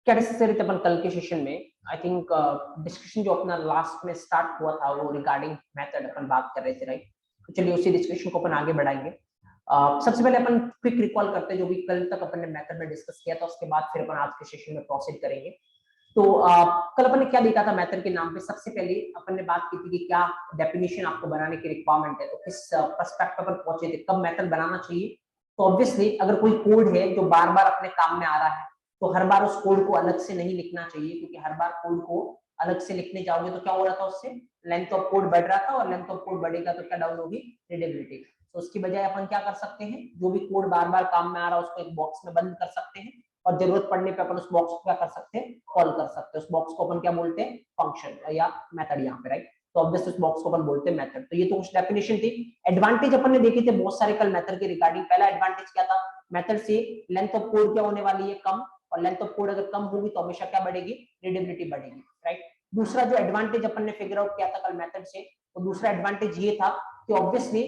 क्या डिस्कस रहे थे अपन कल के सेशन में? आई थिंक डिस्कशन जो अपना लास्ट में स्टार्ट हुआ था वो रिगार्डिंग मेथड अपन बात कर रहे थे, राइट? तो चलिए उसी डिस्कशन को अपन आगे बढ़ाएंगे। सबसे पहले अपन क्विक रिकॉल करते हैं जो भी कल तक अपन ने मेथड में डिस्कस किया था, उसके बाद फिर अपन आज के सेशन में प्रोसीड करेंगे। तो कल अपन ने क्या देखा था मेथड के नाम पे? सबसे पहले अपन ने बात की थी कि क्या डेफिनेशन आपको बनाने की रिक्वायरमेंट है, तो किस पर्सपेक्टिव पर पहुंचे थे, कब मेथड बनाना चाहिए। तो ऑब्वियसली अगर कोई कोड है जो बार बार अपने काम में आ रहा है तो हर बार उस कोड को अलग से नहीं लिखना चाहिए, क्योंकि हर बार कोड को अलग से लिखने जाओगे तो क्या हो रहा था, उससे लेंथ ऑफ कोड बढ़ रहा था, और लेंथ ऑफ कोड बढ़ेगा तो क्या डाउन होगी, रीडेबिलिटी। तो उसकी बजाय अपन क्या कर सकते हैं, जो भी कोड बार बार काम में आ रहा है उसको एक बॉक्स में बंद कर सकते हैं, और जरूरत पड़ने पे अपन उस बॉक्स को क्या कर सकते हैं, कॉल कर सकते हैं। उस बॉक्स को अपन क्या बोलते हैं, फंक्शन या मेथड यहाँ पे, राइट? तो ऑब्वियसली उस बॉक्स को अपन बोलते हैं मेथड। तो ये तो कुछ डेफिनेशन थी। एडवांटेज अपन ने देखे थे बहुत सारे कल मेथड के रिगार्डिंग। पहला एडवांटेज क्या था, मेथड से लेंथ ऑफ कोड क्या होने वाली है, कम, और लेंथ ऑफ कोड अगर कम होगी तो हमेशा क्या बढ़ेगी, रीडेबिलिटी बढ़ेगी, राइट? दूसरा जो एडवांटेज अपन ने फिगर आउट किया था कल मेथड से, तो दूसरा एडवांटेज ये था कि ऑब्वियसली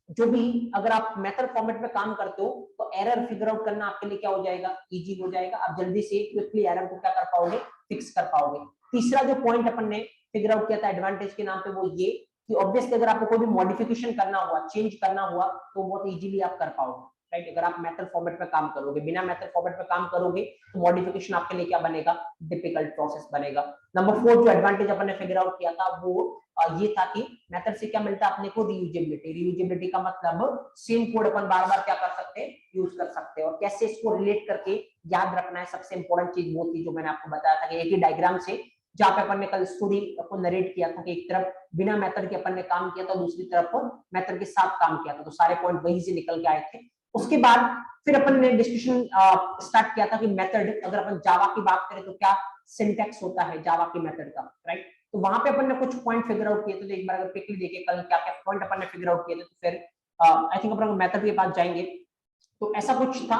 जो भी अगर आप मेथड फॉर्मेट में काम करते हो तो एरर फिगर आउट करना आपके लिए क्या हो जाएगा, इजी हो जाएगा। आप जल्दी से क्विकली एरर को क्या कर पाओगे, फिक्स कर पाओगे। तीसरा जो पॉइंट अपन ने फिगर आउट किया था एडवांटेज के नाम पे, वो ये कि ऑब्वियसली अगर आपको कोई भी मॉडिफिकेशन करना हुआ, चेंज करना हुआ, तो बहुत इजीली आप कर पाओगे, राइट? अगर आप मेथड फॉर्मेट में काम करोगे, बिना मेथड फॉर्मेट में काम करोगे तो मॉडिफिकेशन आपके लिए क्या बनेगा, डिफिकल्ट प्रोसेस बनेगा। नंबर 4 जो एडवांटेज अपन ने फिगर आउट किया था वो ये था कि मेथड से क्या मिलता है अपने को, रीयूजेबिलिटी। रीयूजेबिलिटी का मतलब सेम कोड अपन बार बार क्या कर सकते हैं, यूज कर सकते हैं। और कैसे इसको रिलेट करके याद रखना है, सबसे इंपॉर्टेंट चीज वो थी जो मैंने आपको बताया था कि एक ही डायग्राम से, जहां पे अपन ने कल स्टोरी को नरेट किया था कि एक तरफ बिना मेथड के अपन ने काम किया था, दूसरी तरफ मेथड के साथ काम किया था, तो सारे पॉइंट वहीं से निकल के आए थे। उसके बाद फिर अपन ने डिस्कशन स्टार्ट किया था कि मेथड, अगर अपन जावा की बात करें तो क्या सिंटैक्स होता है जावा की मेथड का, राइट? तो वहां पे अपन ने कुछ पॉइंट फिगर आउट किए थे। तो एक बार अगर क्विकली देखिए कल क्या क्या पॉइंट अपन ने फिगर आउट किए थे, तो फिर आई थिंक अपन मेथड के पास जाएंगे। तो ऐसा कुछ था,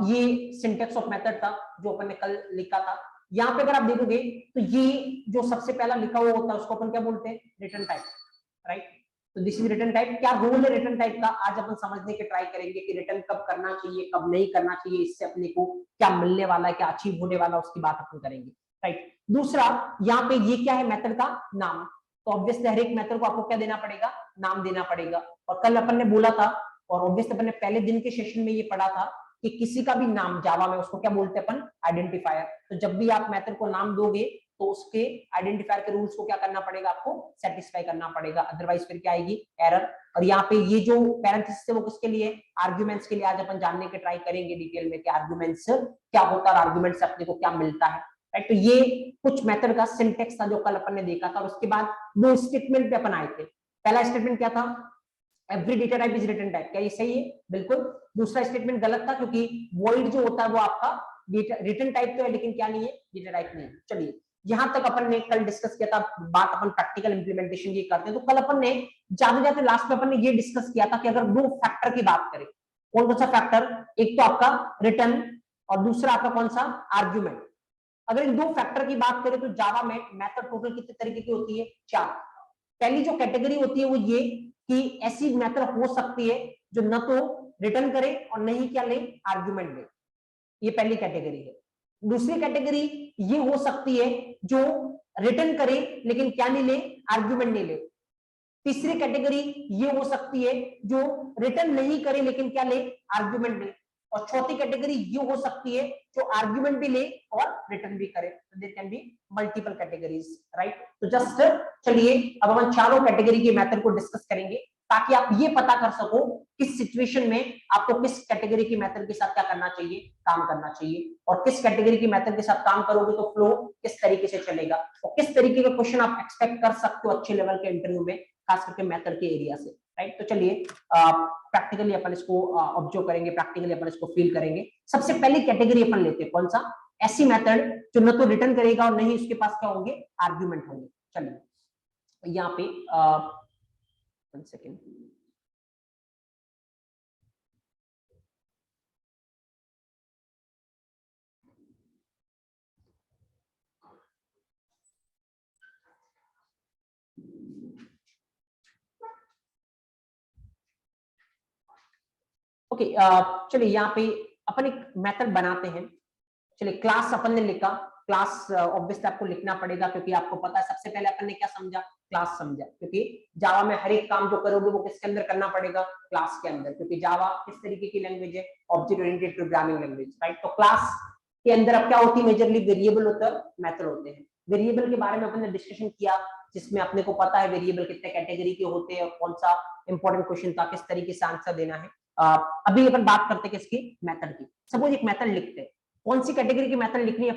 ये सिंटैक्स ऑफ मेथड था जो अपन ने कल लिखा था। यहाँ पे अगर आप देखोगे तो ये जो सबसे पहला लिखा हुआ होता है उसको अपन क्या बोलते हैं, रिटर्न टाइप, राइट? तो दिस इज रिटर्न टाइप। क्या रोल है रिटर्न टाइप का, आज अपन समझने के ट्राई करेंगे कि रिटर्न कब करना चाहिए, कब नहीं करना चाहिए, इससे अपने को क्या मिलने वाला है, क्या अचीव होने वाला है, उसकी बात अपन करेंगे, राइट? दूसरा, यहाँ पे ये क्या है, मेथड का नाम। तो ऑब्वियसली हर एक मेथड को आपको क्या देना पड़ेगा, नाम देना पड़ेगा। और कल अपन ने बोला था, और ऑब्वियसली अपन ने पहले दिन के सेशन में ये पढ़ा था कि किसी का भी नाम जावा में उसको क्या बोलते हैं अपन, आइडेंटिफायर। तो जब भी आप मेथड को नाम दोगे तो उसके आइडेंटिफायर के रूल्स को क्या करना पड़ेगा, आपको सेटिस्फाई करना पड़ेगा, अदरवाइज फिर क्या आएगी, एरर। और यहाँ पे ये जो पैरेंथेसिस है वो किसके लिए, आर्गुमेंट्स के लिए। आज अपन जानने के ट्राई करेंगे डिटेल में कि आर्गुमेंट्स क्या होता है और आर्गुमेंट से अपने को क्या मिलता है, राइट? तो ये कुछ मेथड का सिंटेक्स था जो कल अपन ने देखा था। और उसके बाद दो स्टेटमेंट पे अपन आए थे। पहला स्टेटमेंट क्या था, every data type is return type. क्या ये सही है? बिल्कुल। दूसरा स्टेटमेंट गलत था, क्योंकि वॉइड जो होता है वो आपका रिटर्न टाइप तो है लेकिन क्या नहीं है, डेटा टाइप नहीं है। चलिए यहां तक अपन ने कल डिस्कस किया था। बात अपन प्रैक्टिकल इंप्लीमेंटेशन की करते हैं, तो कल अपन ने जाते जाते लास्ट में अपन ने ये डिस्कस किया था कि अगर दो फैक्टर की बात करें, कौन कौन सा फैक्टर, एक तो आपका रिटर्न और दूसरा आपका कौन सा, आर्ग्यूमेंट। अगर इन दो फैक्टर की बात करें तो जावा में मेथड टोटल कितने तरीके की होती है, 4। पहली जो कैटेगरी होती है वो ये कि ऐसी मेथड हो सकती है जो न तो रिटर्न करे और नहीं क्या ले, आर्गुमेंट दे। ये पहली कैटेगरी है। दूसरी कैटेगरी ये हो सकती है जो रिटर्न करे लेकिन क्या नहीं ले, आर्गुमेंट नहीं ले। तीसरी कैटेगरी ये हो सकती है जो रिटर्न नहीं करे लेकिन क्या ले, आर्गुमेंट ले। और चौथी कैटेगरी ये हो सकती है जो आर्गुमेंट भी ले और रिटर्न भी करे। तो there can be multiple categories, right? तो जस्ट चलिए अब हम चारों कैटेगरी के मेथड को डिस्कस करेंगे, ताकि आप ये पता कर सको किस सिचुएशन में आपको किस कैटेगरी की मेथड के साथ क्या करना चाहिए, काम करना चाहिए। और किस कैटेगरी की मेथड के साथ काम करोगे तो फ्लो किस तरीके से चलेगा, और किस तरीके के क्वेश्चन आप एक्सपेक्ट कर सकते हो अच्छे लेवल के इंटरव्यू में, खास करके मेथड के एरिया से, राइट? तो चलिए प्रैक्टिकली अपन इसको ऑब्जर्व करेंगे, प्रैक्टिकली अपन इसको फील करेंगे। सबसे पहली कैटेगरी अपन लेते हैं, कौन सा, ऐसी मेथड जो न तो रिटर्न करेगा और नहीं उसके पास क्या होंगे, आर्गुमेंट होंगे। चलिए यहाँ पे 1 सेकेंड, ओके। चलिए यहाँ पे अपन एक मेथड बनाते हैं। चलिए क्लास अपन ने लिखा, क्लास ऑब्वियसली आपको लिखना पड़ेगा क्योंकि आपको पता है सबसे पहले अपन ने क्या समझा, क्लास समझा, क्योंकि जावा में हर एक काम जो करोगे वो किसके अंदर करना पड़ेगा, क्लास के अंदर, क्योंकि जावा किस तरीके की लैंग्वेज है, object oriented programming language, right. तो क्लास के अंदर अब क्या होती है, मेजरली वेरिएबल होता है, मेथड होते हैं। वेरिएबल के बारे में अपन ने डिस्कशन किया, जिसमें अपने को पता है वेरिएबल कितने कैटेगरी के होते हैं और कौन सा इंपॉर्टेंट क्वेश्चन था, किस तरीके से आंसर देना है। अभी अपन बात करते हैं किसकी, मेथड की। सपोज एक मेथड लिखते हैं, कौन सी कैटेगरी की मेथड लिखनी है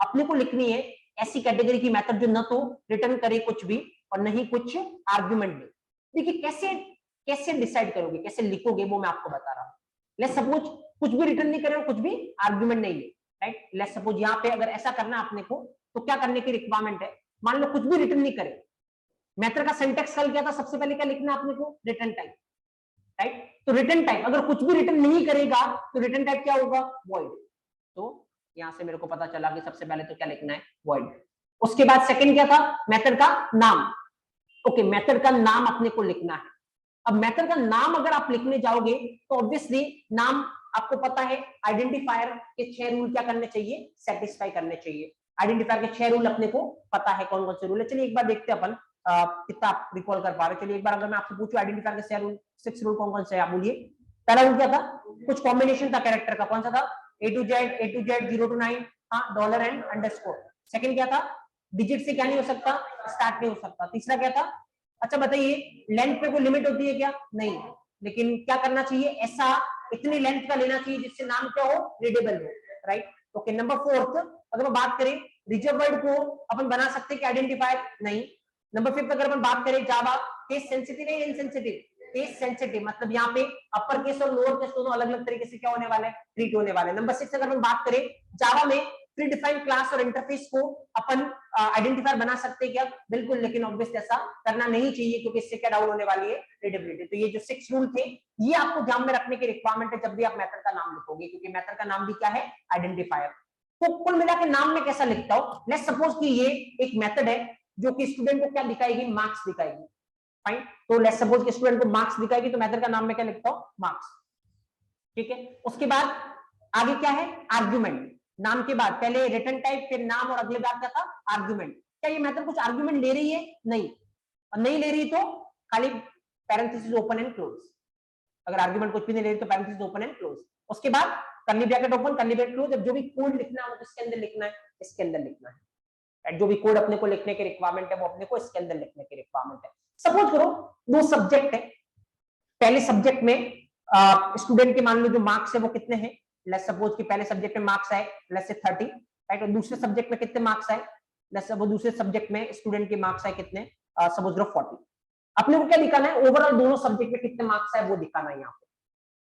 अपने को लिखनी है ऐसी कैटेगरी की मेथड जो न तो रिटर्न करे कुछ भी और नहीं कुछ आर्गुमेंट दे। देखिए कैसे कैसे डिसाइड करोगे, कैसे लिखोगे, वो मैं आपको बता रहा हूँ। लेट्स सपोज कुछ भी रिटर्न नहीं करे और कुछ भी आर्गुमेंट नहीं ले, राइट। लेट्स सपोज यहाँ पे अगर ऐसा करना अपने को, तो क्या करने की रिक्वायरमेंट है, मान लो कुछ भी रिटर्न नहीं करे, मेथड का सिंटैक्स कल क्या था, सबसे पहले क्या लिखना अपने को, रिटर्न टाइप, राइट। तो रिटर्न टाइप अगर कुछ भी रिटर्न नहीं करेगा तो रिटर्न टाइप क्या होगा, वॉइड। तो यहां से मेरे को पता चला कि सबसे पहले तो क्या लिखना है, वॉइड। उसके बाद सेकंड क्या था, मेथड का नाम। ओके, मेथड का नाम अपने को लिखना है। अब मेथड का नाम अगर आप लिखने जाओगे तो ऑब्वियसली नाम आपको पता है, आइडेंटिफायर के 6 रूल क्या करने चाहिए, सेटिस्फाई करने चाहिए। आइडेंटिफायर के 6 रूल अपने को पता है कौन कौन से रूल है। चलिए एक बार देखते हैं अपन कितना आप रिकॉल कर पा रहे हो। चलिए एक बार अगर मैं आपसे पूछूं आइडेंटिफायर के 6 रूल कौन कौन से हैं, आप बोलिए। पहला रूल क्या था, कुछ कॉम्बिनेशन था कैरेक्टर का, कौन सा था, A to Z 0 to 9, हाँ, डॉलर एंड अंडरस्कोर। सेकंड क्या था, डिजिट से क्या नहीं हो सकता, स्टार्ट नहीं हो सकता। तीसरा क्या था, अच्छा बताइए लेंथ पे कोई लिमिट होती है क्या, नहीं, लेकिन क्या करना चाहिए, ऐसा इतनी लेंथ का लेना चाहिए जिससे नाम क्या हो, रीडेबल हो, राइट। ओके, नंबर फोर्थ, अगर हम बात करें रिजर्व वर्ड को अपन बना सकते हैं कि आइडेंटिफायर, नहीं। नंबर फिफ्थ, अगर अपन बात करें जावा, केस सेंसिटिव है, इनसेंसिटिव, केस सेंसिटिव, मतलब यहाँ पे अपर केस और लोअर केस दोनों अलग अलग तरीके से क्या होने वाला है, ट्रीट होने वाले। नंबर 6, अगर हम बात करें जावा में प्री डिफाइंड क्लास और इंटरफेस को अपन आइडेंटिफायर बना सकते हैं क्या, बिल्कुल, लेकिन ऑब्वियसली ऐसा करना नहीं चाहिए क्योंकि इससे क्या डाउन होने वाली है, रीडेबिलिटी। तो ये जो 6 रूल थे ये आपको ध्यान में रखने की रिक्वायरमेंट है जब भी आप मेथड का नाम लिखोगे, क्योंकि मेथड का नाम भी क्या है, आइडेंटिफायर। तो कुल मिला के नाम में कैसा लिखता हूं, लेट्स सपोज कि ये एक मेथड है जो कि स्टूडेंट को क्या दिखाएगी, मार्क्स दिखाएगी, फाइन। तो लेट्स सपोज कि स्टूडेंट को मार्क्स दिखाएगी, तो मेथड का नाम में क्या लिखता हूं, मार्क्स, ठीक है। उसके बाद आगे क्या है, आर्गुमेंट। नाम के बाद पहले रिटर्न टाइप, फिर नाम और अगले बार क्या था, आर्गुमेंट। क्या ये मेथड कुछ आर्गुमेंट ले रही है, नहीं, और नहीं ले रही तो खाली पैरेंथेसिस ओपन एंड क्लोज। अगर आर्गुमेंट कुछ भी नहीं ले रही तो पैरेंथेसिस ओपन एंड क्लोज। उसके बाद curly bracket open, curly bracket close. अब जो भी कोड लिखना है वो इसके अंदर लिखना है, इसके अंदर लिखना है। जो भी कोड अपने को लिखने की रिक्वायरमेंट है वो अपने को इसके अंदर लिखने की रिक्वायरमेंट है। सपोज करो 2 सब्जेक्ट है, पहले सब्जेक्ट में स्टूडेंट के मान लो जो मार्क्स है वो कितने हैं, लेट्स सपोज कि पहले सब्जेक्ट में मार्क्स आए लेट्स से 30, राइट। और दूसरे सब्जेक्ट में कितने मार्क्स आए, लेट्स सपोज दूसरे सब्जेक्ट में स्टूडेंट के मार्क्स आए कितने, सपोज करो 40। अपने को क्या दिखाना है, ओवरऑल दोनों सब्जेक्ट में कितने मार्क्स आए वो दिखाना है यहाँ पे,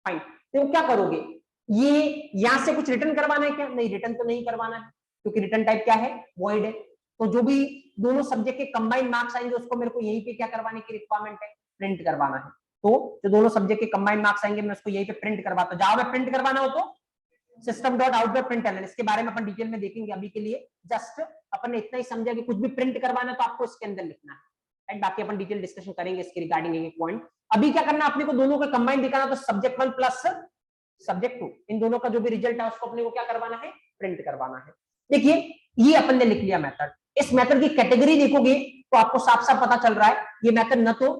फाइन। तो क्या करोगे, ये यहां से कुछ रिटर्न करवाना है क्या, नहीं, रिटर्न तो नहीं करवाना है क्योंकि रिटर्न टाइप क्या है, वॉइड है। तो जो भी दोनों सब्जेक्ट के कंबाइंड मार्क्स आएंगे उसको मेरे को यहीं पे क्या करवाने की रिक्वायरमेंट है, प्रिंट करवाना है। तो जो दोनों सब्जेक्ट के कंबाइंड मार्क्स आएंगे मैं उसको यहीं पे प्रिंट करवाता हूं। जावा में प्रिंट करवाना हो तो system dot out dot println, इसके बारे में अपन डिटेल में देखेंगे। अभी के लिए जस्ट अपन ने इतना ही समझा कि कुछ भी प्रिंट करवाना है तो आपको इसके अंदर लिखना है, राइट। बाकी अपन डिटेल डिस्कशन करेंगे इसके रिगार्डिंग एक पॉइंट। अभी क्या करना है अपने को, दोनों का कंबाइंड दिखाना, तो सब्जेक्ट 1 प्लस सब्जेक्ट 2, इन दोनों का जो भी रिजल्ट है उसको अपने को क्या करवाना है, प्रिंट करवाना है। देखिए ये अपन ने लिख लिया मेथड। इस मेथड की कैटेगरी देखोगे तो आपको साफ साफ पता चल रहा है ये मेथड न तो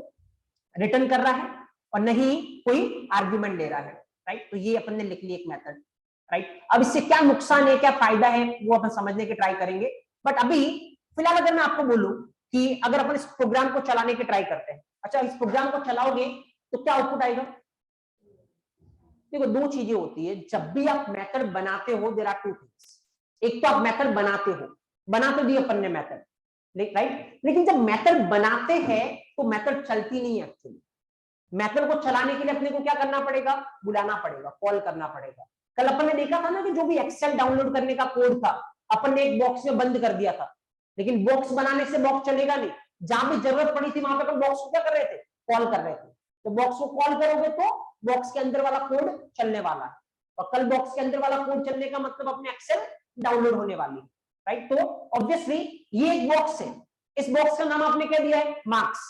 रिटर्न कर रहा है और नहीं कोई आर्ग्यूमेंट ले रहा है, राइट। तो ये अपन ने लिख लिया एक मेथड, राइट। अब इससे क्या नुकसान है, क्या फायदा है, वो अपन समझने की ट्राई करेंगे। बट अभी फिलहाल अगर मैं आपको बोलूं कि अगर अपन इस प्रोग्राम को चलाने की ट्राई करते हैं, अच्छा इस प्रोग्राम को चलाओगे तो क्या आउटपुट आएगा। देखो 2 चीजें होती है जब भी आप मेथड बनाते हो, देयर आर 2 थिंग्स। एक तो आप मेथड बनाते हो, बना तो दिया अपन ने मेथड, राइट, लेकिन जब मेथड बनाते हैं तो मेथड चलती नहीं है एक्चुअली। मेथड को चलाने के लिए अपने को क्या करना पड़ेगा, बुलाना पड़ेगा, कॉल करना पड़ेगा। कल अपन ने देखा था ना कि जो भी एक्सेल डाउनलोड करने का कोड था अपन ने एक बॉक्स में बंद कर दिया था, लेकिन बॉक्स बनाने से बॉक्स चलेगा नहीं। जहां भी जरूरत पड़ी थी वहां पे अपन बॉक्स को क्या कर रहे थे, कॉल कर रहे थे। तो बॉक्स को कॉल करोगे तो बॉक्स के अंदर वाला कोड चलने वाला है, और कल बॉक्स के अंदर वाला कोड चलने का मतलब अपने एक्सेल डाउनलोड होने वाली है, राइट। तो ऑब्वियसली ये एक बॉक्स है, इस बॉक्स का नाम आपने क्या दिया है, मार्क्स।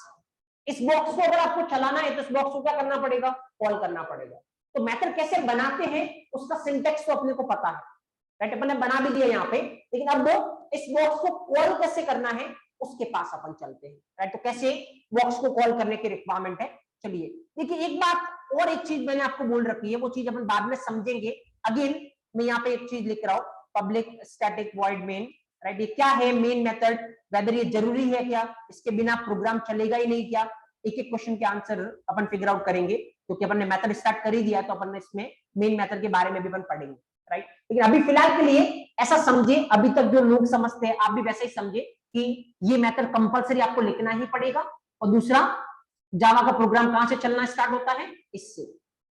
इस बॉक्स को अगर आपको चलाना है तो इस बॉक्स को क्या करना पड़ेगा, कॉल करना पड़ेगा। तो मेथड कैसे बनाते हैं उसका सिंटेक्स तो अपने को पता है, राइट, अपन ने बना भी दिया यहाँ पे, लेकिन अब वो इस बॉक्स को कॉल कैसे करना है उसके पास अपन चलते हैं, राइट। तो कैसे बॉक्स को कॉल करने की रिक्वायरमेंट है, चलिए देखिए। एक बात और, एक चीज मैंने आपको बोल रखी है, वो चीज अपन बाद में समझेंगे। अगेन मैं यहाँ पे एक चीज लिख रहा हूँ, public static void main, right. ये क्या है मेन मेथड, वेदर ये जरूरी है क्या, इसके बिना प्रोग्राम चलेगा ही नहीं क्या, एक एक क्वेश्चन के आंसर अपन फिगर आउट करेंगे, क्योंकि अपन ने मेथड स्टार्ट कर ही दिया, तो अपन ने इसमें मेन मेथड के बारे में भी अपन पढ़ेंगे, राइट। लेकिन अभी फिलहाल के लिए ऐसा समझे, अभी तक जो लोग समझते हैं आप भी वैसे ही समझे कि ये मेथड कंपलसरी आपको लिखना ही पड़ेगा। और दूसरा, जावा का प्रोग्राम कहां से चलना स्टार्ट होता है, इससे,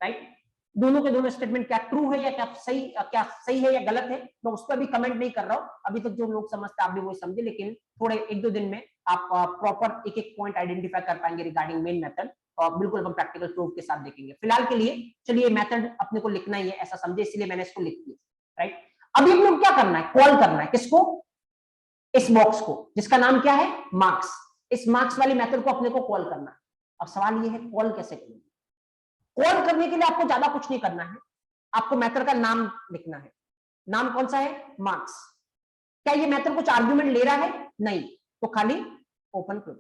राइट। दोनों के दोनों स्टेटमेंट क्या ट्रू है या क्या सही है या गलत है, मैं उस पर भी कमेंट नहीं कर रहा हूं। अभी तक जो लोग समझते आप भी वही समझे, लेकिन थोड़े एक दो दिन में आप प्रॉपर एक एक पॉइंट आइडेंटिफाई कर पाएंगे रिगार्डिंग मेन मेथड, और बिल्कुल हम प्रैक्टिकल प्रूफ के साथ देखेंगे। फिलहाल के लिए चलिए मेथड अपने को लिखना ही है ऐसा समझे, इसलिए मैंने इसको लिख दिया, राइट। अभी हम लोग क्या करना है, कॉल करना है किसको, इस बॉक्स को जिसका नाम क्या है, मार्क्स। इस मार्क्स वाली मेथड को अपने को कॉल करना है। अब सवाल ये है कॉल कैसे करेंगे। कॉल करने के लिए आपको ज्यादा कुछ नहीं करना है, आपको मेथड का नाम लिखना है। नाम कौन सा है, मार्क्स। क्या ये मेथड कुछ आर्गुमेंट ले रहा है, नहीं, तो खाली ओपन क्लोज।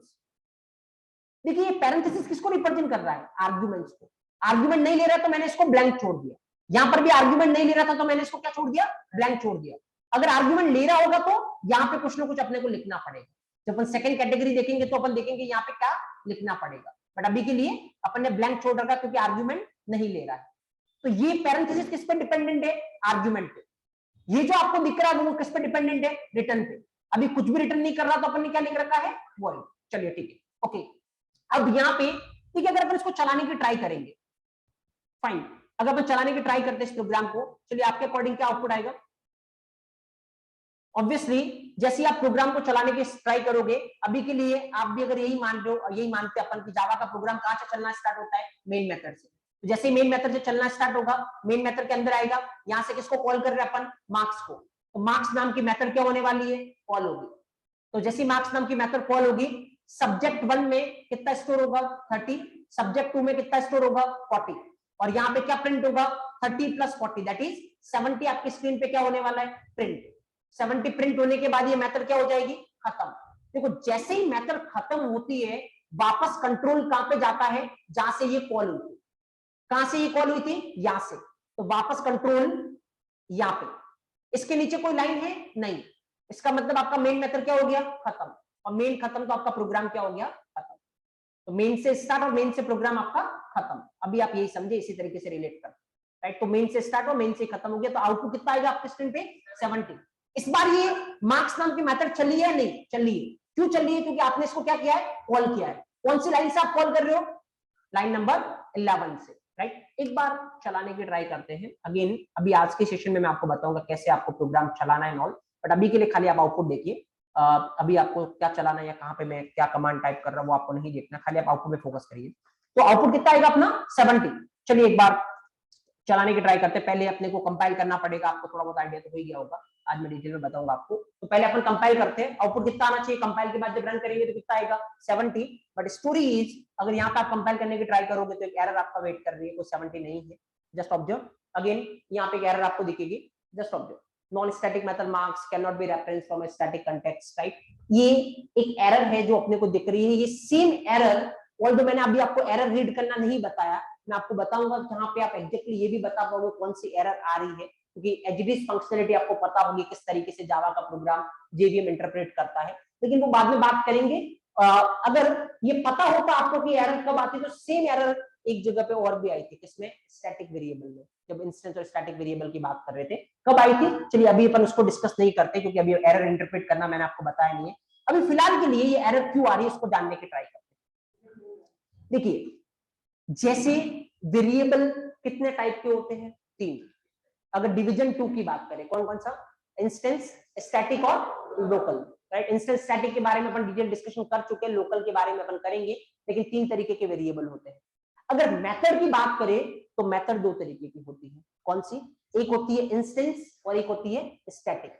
देखिए ये पैरेंथेसिस किसको रिप्रेजेंट कर रहा है, आर्गुमेंट्स को। आर्गुमेंट नहीं ले रहा तो मैंने इसको ब्लैंक छोड़ दिया, यहां पर भी आर्गुमेंट नहीं ले रहा था तो मैंने इसको क्या छोड़ दिया, ब्लैंक छोड़ दिया। अगर आर्गुमेंट ले रहा होगा तो यहाँ पे कुछ ना कुछ अपने को लिखना पड़ेगा। जब अपन सेकंड कैटेगरी देखेंगे तो अपन देखेंगे यहाँ पे क्या लिखना पड़ेगा, बट अभी के लिए अपन ने ब्लैंक छोड़ रखा क्योंकि आर्गुमेंट नहीं ले रहा है। तो ये पैरेंथेसिस किस पे डिपेंडेंट है, आर्गुमेंट पे। ये जो आपको दिख रहा है वो किस पे डिपेंडेंट है, रिटर्न पे। अभी कुछ भी रिटर्न नहीं कर रहा तो अपन ने क्या लिख रखा है, वॉइड। चलिए ठीक है, ओके। अब यहाँ पे ठीक है, अगर अपन इसको चलाने की ट्राई करेंगे, फाइन, अगर अपन चलाने की ट्राई करते हैं इस प्रोग्राम को, चलिए आपके अकॉर्डिंग क्या आउटपुट आएगा। ऑब्वियसली जैसे आप प्रोग्राम को चलाने की ट्राई करोगे, अभी के लिए आप भी अगर यही मान रहे हो, यही मानते हैं अपन कि जावा का प्रोग्राम कहां से चलना स्टार्ट होता है, मेन मेथड से। तो जैसे ही मेन मेथड से चलना स्टार्ट होगा, मेन मेथड के अंदर आएगा, यहां से किसको कॉल कर रहे हैं अपन, मार्क्स को। तो मार्क्स नाम की मेथड क्या होने वाली है, कॉल होगी। तो जैसे मार्क्स नाम की मेथड कॉल होगी, सब्जेक्ट 1 में कितना स्टोर होगा, 30, सब्जेक्ट 2 में कितना स्टोर होगा, 40, और यहाँ पे क्या प्रिंट होगा, 30 प्लस 40 दैट इज 70 आपकी स्क्रीन पे क्या होने वाला है, प्रिंट। 70 प्रिंट होने के बाद ये मेथड क्या हो जाएगी, खत्म। देखो जैसे ही मेथड खत्म होती है, वापस कंट्रोल कहां पे जाता है, जहां से ये कॉल हुई थी। कहां से ये कॉल हुई थी, यहां से, तो वापस कंट्रोल यहां पे। इसके नीचे कोई लाइन है नहीं, इसका मतलब आपका मेन मेथड क्या हो गया, खत्म। और मेन खत्म तो आपका प्रोग्राम क्या हो गया, खत्म। तो मेन से स्टार्ट और मेन से प्रोग्राम आपका खत्म। अभी आप यही समझे, इसी तरीके से रिलेट कर, राइट। तो मेन से स्टार्ट और मेन से खत्म हो गया, तो आउटपुट कितना आएगा आपकी स्क्रीन पे, 70। इस बार ये मार्क्स नाम की मेथड चली है नहीं, चली है। क्यों चली है, क्योंकि आपने इसको क्या किया है, कॉल किया है। कौन सी लाइन से आप कॉल कर रहे हो, लाइन नंबर 11 से, राइट। एक बार चलाने की ट्राई करते हैं। अगेन अभी आज के सेशन में मैं आपको बताऊंगा कैसे आपको प्रोग्राम चलाना है ऑल, बट अभी के लिए खाली आप आउटपुट देखिए। अभी आपको क्या चलाना है या कहाँ पे मैं क्या कमांड टाइप कर रहा हूँ वो आपको नहीं देखना, खाली आप आउटपुट पे फोकस करिए। तो आउटपुट कितना आएगा अपना, 70। चलिए एक बार चलाने की ट्राई करते हैं। पहले अपने को कंपाइल करना पड़ेगा, आपको थोड़ा बहुत आइडिया तो हो ही गया होगा, आज मैं डिटेल में बताऊंगा आपको। तो पहले अपन कंपाइल करते हैं, आउटपुट कितना आना चाहिए, कंपाइल के बाद जब रन करेंगे तो कितना आएगा, 70। बट स्टोरी इज, अगर यहाँ पे आप कंपाइल करने की ट्राई करोगे तो एक एरर आपका वेट कर रही है, कोई 70 नहीं है। जस्ट ऑब्जर्व, अगेन यहाँ पे एक एरर आपको दिखेगी, just observe, non static method marks can not be reference from a static context, right. ये एक एरर है जो अपने को दिख रही है। ये सेम एरर, ऑल्दो मैंने अभी आपको एरर रीड करना नहीं बताया, मैं आपको बताऊंगा जहां पे आप एग्जैक्टली ये भी बता पाओगे कौन सी एरर आ रही है, क्योंकि एचडीएस फंक्शनलिटी आपको पता होगी किस तरीके से जावा का प्रोग्राम जेवीएम इंटरप्रेट करता है, लेकिन वो बाद में बात करेंगे। अगर ये पता होता आपको कि एरर कब आती है, तो सेम एरर एक जगह पे और भी आई थी, किसमें, स्टैटिक वेरिएबल में, जब इंस्टेंस और स्टैटिक वेरिएबल की बात कर रहे थे, कब आई थी। चलिए अभी अपन उसको डिस्कस नहीं करते, क्योंकि अभी एरर इंटरप्रेट करना मैंने आपको बताया नहीं है। अभी फिलहाल के लिए ये एरर क्यों आ रही है उसको जानने की ट्राई करते हैं। देखिए जैसे वेरिएबल कितने टाइप के होते हैं, 3। अगर डिवीजन 2 की बात करें, कौन कौन सा, इंस्टेंस, स्टैटिक और लोकल, राइट। इंस्टेंस स्टैटिक के बारे में अपन डिटेल डिस्कशन कर चुके हैं, लोकल के बारे में अपन करेंगे, लेकिन 3 तरीके के वेरिएबल होते हैं। अगर मेथड की बात करें तो मेथड 2 तरीके की होती है, कौन सी, एक होती है इंस्टेंस और एक होती है स्टैटिक,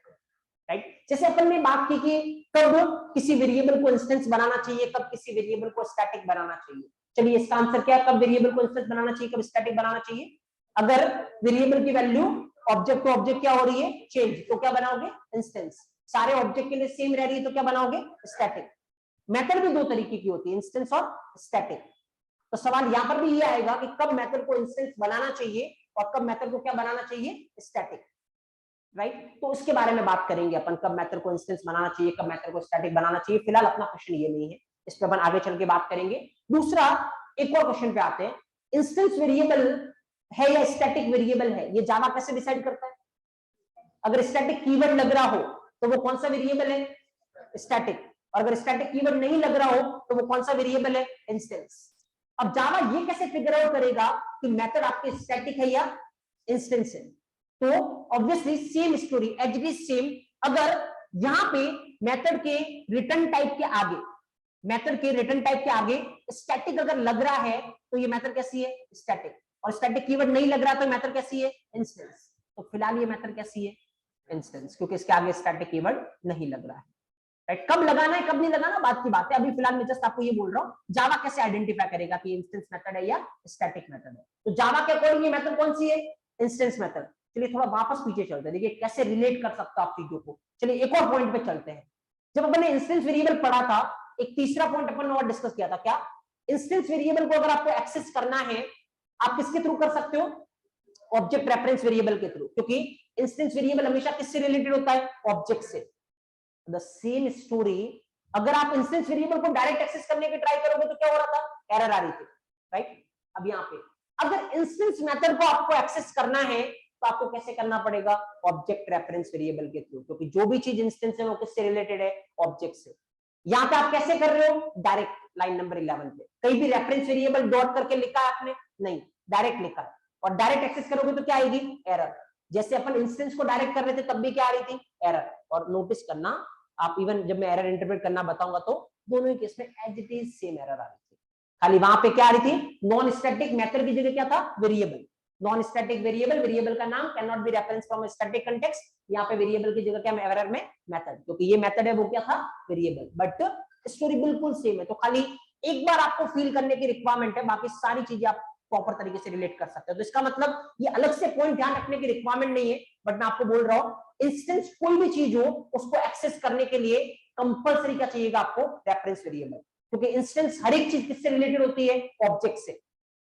राइट। जैसे अपन ने बात की कि कब किसी वेरिएबल को इंस्टेंस बनाना चाहिए, कब किसी वेरिएबल को स्टैटिक बनाना चाहिए। चलिए इसका आंसर क्या है, कब वेरिएबल को इंस्टेंस बनाना चाहिए, कब स्टैटिक बनाना चाहिए। अगर वेरिएबल की वैल्यू ऑब्जेक्ट टू ऑब्जेक्ट क्या हो रही है, चेंज, तो क्या बनाओगे, इंस्टेंस। सारे ऑब्जेक्ट के लिए सेम रह रही है तो क्या बनाओगे, स्टैटिक। मेथड भी दो तरीके की होती है, इंस्टेंस और स्टैटिक। तो सवाल यहां पर भी ये आएगा कि कब मेथड को इंस्टेंस बनाना चाहिए और कब मेथड को क्या बनाना चाहिए, स्टैटिक, राइट। तो उसके बारे में बात करेंगे अपन, कब मेथड को इंस्टेंस बनाना चाहिए, कब मेथड को स्टैटिक बनाना चाहिए। फिलहाल अपना क्वेश्चन ये नहीं है, इस पर अपन आगे चल के बात करेंगे। दूसरा, एक और क्वेश्चन पे आते हैं, इंस्टेंस वेरिएबल है या स्टैटिक वेरिएबल है, ये जावा कैसे डिसाइड करता है। अगर स्टैटिक कीवर्ड लग रहा हो तो वो कौन सा वेरिएबल है, स्टैटिक, और अगर स्टैटिक कीवर्ड नहीं लग रहा हो तो वो कौन सा वेरिएबल है, इंस्टेंस। अब जावा ये कैसे फिगर आउट करेगा कि मेथड आपके स्टैटिक है या इंस्टेंस है। तो obviously same story, as it is same. अगर यहां पे मेथड के रिटर्न टाइप के आगे, मेथड के रिटर्न टाइप के आगे स्टैटिक अगर लग रहा है तो ये मेथड कैसी है, स्टैटिक, और स्टैटिक कीवर्ड नहीं लग रहा तो मेथड कैसी है, इंस्टेंस। तो फिलहाल ये मेथड कैसी है, इंस्टेंस, क्योंकि इसके आगे स्टैटिक कीवर्ड नहीं लग रहा है, राइट। कब लगाना है कब नहीं लगाना बात की बात है, अभी फिलहाल मैं जस्ट आपको ये बोल रहा हूँ जावा कैसे आइडेंटिफाई करेगा कि इंस्टेंस मेथड है या स्टैटिक मेथड है। तो जावा के अकॉर्डिंग ये मेथड कौन सी है, इंस्टेंस मेथड। चलिए थोड़ा वापस पीछे चलते हैं, देखिए कैसे रिलेट कर सकते हो आप चीजों को। चलिए एक और पॉइंट पे चलते हैं। जब अपन ने इंस्टेंस वेरिएबल पढ़ा था, एक तीसरा पॉइंट अपन ने और डिस्कस किया था, क्या, इंस्टेंस वेरिएबल को अगर आपको एक्सेस करना है आप किसके थ्रू कर सकते हो, ऑब्जेक्ट रेफरेंस वेरिएबल के थ्रू, क्योंकि इंस्टेंस वेरिएबल हमेशा किससे रिलेटेड होता है, ऑब्जेक्ट से। द सेम स्टोरी, अगर आप इंस्टेंस वेरिएबल को डायरेक्ट एक्सेस करने की ट्राई करोगे तो क्या हो रहा था, एरर आ रही थी, राइट। अब यहाँ पे अगर इंस्टेंस मेथड को आपको एक्सेस करना है तो आपको कैसे करना पड़ेगा, ऑब्जेक्ट रेफरेंस वेरिएबल के थ्रू, क्योंकि जो भी चीज इंस्टेंस है वो किससे रिलेटेड है, ऑब्जेक्ट से। यहाँ पे आप कैसे कर रहे हो, डायरेक्ट, लाइन नंबर 11 पे कहीं भी रेफरेंस वेरिएबल डॉट करके लिखा है आपने, नहीं, डायरेक्ट लिखा है, और डायरेक्ट एक्सेस करोगे तो क्या आएगी, एरर। जैसे अपन इंस्टेंस को डायरेक्ट कर रहे थे तब भी क्या आ रही थी, एरर। और नोटिस करना आप, इवन जब मैं एरर इंटरप्रेट करना बताऊंगा तो दोनों ही केस में as it is same error आ रही थी, खाली वहां पे क्या आ रही थी, नॉन स्टैटिक मेथड की जगह क्या था, variable. Non static variable, variable का नाम can not be reference from static context, यहाँ पे वेरिएबल की जगह क्या एरर में मेथड, क्योंकि ये मेथड है वो क्या था, वेरिएबल। बट स्टोरी बिल्कुल सेम है, तो खाली एक बार आपको फील करने की रिक्वायरमेंट है, बाकी सारी चीजें आप प्रॉपर तरीके से रिलेट कर सकते हो। तो इसका मतलब ये अलग से पॉइंट ध्यान रखने की रिक्वायरमेंट नहीं है, बट मैं आपको बोल रहा हूं इंस्टेंस कोई भी चीज हो उसको एक्सेस करने के लिए कंपलसरी क्या चाहिएगा आपको, रेफरेंस वेरिएबल, क्योंकि इंस्टेंस हर एक चीज किससे रिलेटेड होती है, ऑब्जेक्ट से,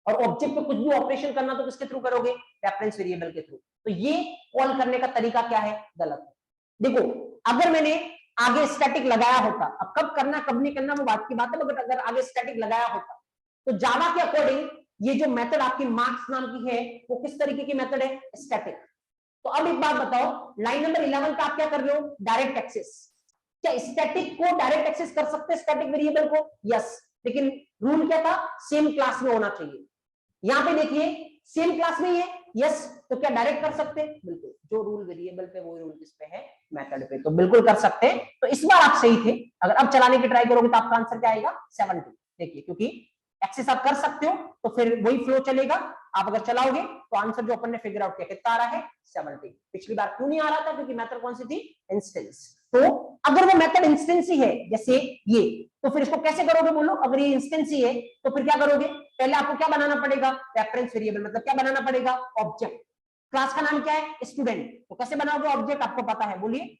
और ऑब्जेक्ट पे कुछ भी ऑपरेशन करना तो किसके थ्रू करोगे, रेफरेंस वेरिएबल के थ्रू। तो ये कॉल करने का तरीका क्या है, गलत है। देखो अगर मैंने आगे स्टैटिक लगाया होता, अब कब करना कब नहीं करना वो बात की बात है, मगर अगर आगे स्टैटिक लगाया होता तो जावा के अकॉर्डिंग ये जो मेथड आपकी मार्क्स नाम की है वो किस तरीके की मेथड है, स्टैटिक। तो अब एक बात बताओ, लाइन नंबर 11 का आप क्या कर रहे हो, डायरेक्ट एक्सेस। क्या स्टैटिक को डायरेक्ट एक्सेस कर सकते हैं, स्टैटिक वेरिएबल को, यस, लेकिन रूल क्या था, सेम क्लास में होना चाहिए। यहां पे देखिए सेम क्लास में ही है, यस, तो क्या डायरेक्ट कर सकते हैं, बिल्कुल, जो रूल वेरिएबल पे वो रूल किस पे है, मेथड पे, तो बिल्कुल कर सकते हैं। तो इस बार आप सही थे, अगर अब चलाने की ट्राई करोगे तो आपका आंसर क्या आएगा, 70। देखिए क्योंकि एक्सेस आप कर सकते हो तो फिर वही फ्लो चलेगा, आप अगर चलाओगे तो आंसर जो अपन ने फिगर आउट किया कितना आ रहा है, 70। पिछली बार क्यों नहीं आ रहा था, क्योंकि मेथड कौन सी थी, इंस्टेंस। तो अगर वो मेथड इंस्टेंस ही है जैसे ये, तो फिर इसको कैसे करोगे, बोलो, अगर ये इंस्टेंस ही है तो फिर क्या करोगे, पहले आपको क्या बनाना पड़ेगा, रेफरेंस वेरिएबल, मतलब क्या बनाना पड़ेगा, ऑब्जेक्ट। क्लास का नाम क्या है, स्टूडेंट, तो कैसे बनाओगे ऑब्जेक्ट, आपको पता है, बोलिए,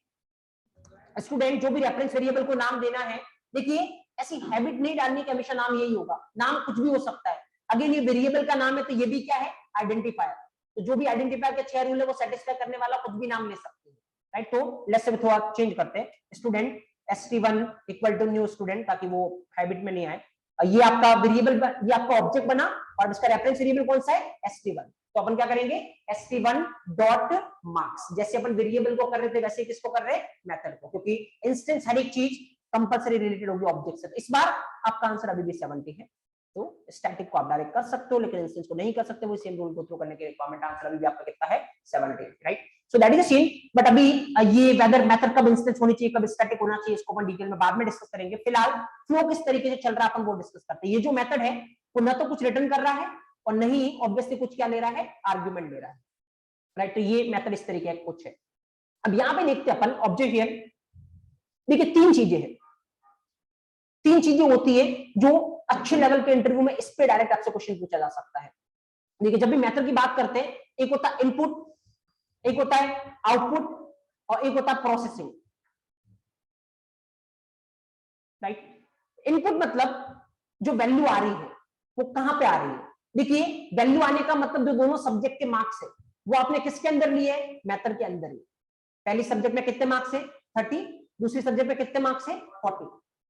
स्टूडेंट, जो भी रेफरेंस वेरिएबल को नाम देना है। देखिए ऐसी हैबिट नहीं डालनी कि हमेशा नाम यही होगा, नाम कुछ भी हो सकता है। अगर ये वेरिएबल का नाम है तो ये भी क्या है, आइडेंटिफायर, तो जो भी आइडेंटिफायर के 6 रूल है वो सेटिस्फाई करने वाला कुछ भी नाम ले सकते हैं, राइट। तो लेट्स से थोड़ा चेंज करते हैं, student st1 equal to new student, ताकि वो हैबिट में नहीं आए। ये आपका वेरिएबल, ये आपका ऑब्जेक्ट बना, और इसका रेफरेंस वेरिएबल कौन सा है, st1। तो अपन क्या करेंगे, st1 डॉट मार्क्स, जैसे अपन वेरिएबल को कर रहे थे वैसे ही किसको कर रहे हैं, मेथड को, क्योंकि इंस्टेंस हर एक चीज कंपलसरी रिलेटेड होगी ऑब्जेक्ट से। तो इस बार आपका आंसर अभी भी 70 है। तो स्टैटिक को आप डायरेक्ट कर सकते हो लेकिन इंस्टेंस को नहीं कर सकते, वो सेम रूल को थ्रू करने के रिक्वायरमेंट, आंसर अभी भी आपका कितना है, 70, right. So that is the scene. But अभी ये वेदर मेथड कब इंस्टेंस होनी चाहिए, कब स्टैटिक होना चाहिए, इसको अपन डिटेल में बाद में डिस्कस करेंगे। फिलहाल फ्लो किस तरीके से चल रहा है अपन वो डिस्कस करते हैं। ये जो मेथड है वो न तो कुछ रिटर्न कर रहा है और नहीं ऑब्वियसली कुछ क्या ले रहा है, आर्ग्यूमेंट ले रहा है, राइट। तो ये मेथड इस तरीके का कुछ है। अब यहां पे देखते हैं अपन ऑब्जेक्ट हियर, देखिए तीन चीजें हैं, तीन चीजें होती है जो अच्छे लेवल के इंटरव्यू में इस पे डायरेक्ट आपसे क्वेश्चन पूछा जा सकता है। देखिए जब भी मेथड की बात करते हैं, एक होता है इनपुट, एक होता है आउटपुट और एक होता है प्रोसेसिंग, राइट। इनपुट मतलब जो वैल्यू आ रही है वो कहां पे आ रही है। देखिए वैल्यू आने का मतलब जो दोनों सब्जेक्ट के मार्क्स है वो आपने किसके अंदर लिए है, मेथड के अंदर ही। पहली सब्जेक्ट में कितने मार्क्स है 30, दूसरी सब्जेक्ट में कितने मार्क्स है 40।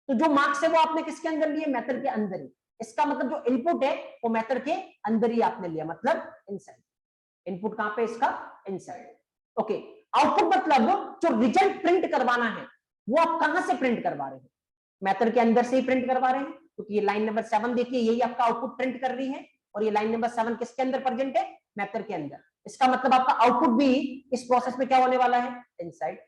तो जो मार्क्स है वो आपने किसके अंदर लिए, मेथड के अंदर ही। इसका मतलब जो इनपुट है वो मेथड के अंदर ही आपने लिया, मतलब इनसाइड। इनपुट कहां पे इसका, इनसाइड। ओके, आउटपुट मतलब जो रिजल्ट प्रिंट करवाना है वो आप कहां से प्रिंट करवा रहे हैं, मेथड के अंदर से ही प्रिंट करवा रहे हैं। क्योंकि ये लाइन नंबर 7 देखिए यही आपका आउटपुट प्रिंट कर रही है, और ये लाइन नंबर 7 किसके अंदर प्रेजेंट है, मेथड के अंदर। इसका मतलब आपका आउटपुट भी इस प्रोसेस में क्या होने वाला है, इनसाइड।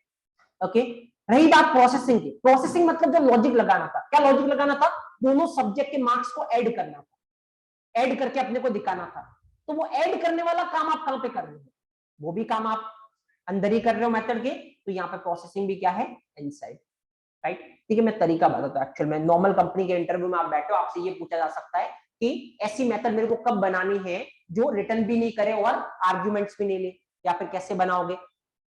ओके, रही बात प्रोसेसिंग की। प्रोसेसिंग मतलब जो लॉजिक लगाना था, क्या लॉजिक लगाना था, दोनों सब्जेक्ट के मार्क्स को ऐड करना था, ऐड करके अपने को दिखाना था। तो वो ऐड करने वाला काम आप कहां पे कर रहे हो, वो भी काम आप अंदर ही कर रहे हो मेथड के। तो यहाँ पे प्रोसेसिंग भी क्या है, इनसाइड, राइट। ठीक है, मैं तरीका बताता हूँ। एक्चुअल में नॉर्मल कंपनी के इंटरव्यू में आप बैठे हो, आपसे ये पूछा जा सकता है कि ऐसी मेथड मेरे को कब बनानी है जो रिटर्न भी नहीं करे और आर्ग्यूमेंट्स भी नहीं ले, या फिर कैसे बनाओगे।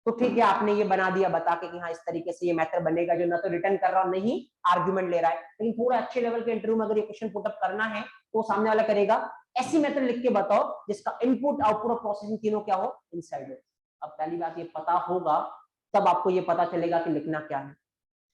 तो ठीक है, आपने ये बना दिया बता के कि हाँ इस तरीके से ये मेथड बनेगा जो ना तो रिटर्न कर रहा है नहीं आर्ग्यूमेंट ले रहा है। लेकिन थोड़ा अच्छे लेवल के इंटरव्यू में अगर ये क्वेश्चन पुटअप करना है तो सामने वाला करेगा ऐसी मेथड लिख के बताओ जिसका इनपुट आउटपुट और प्रोसेसिंग तीनों क्या हो, इनसाइड हो। अब पहली बात ये पता होगा तब आपको ये पता चलेगा कि लिखना क्या है।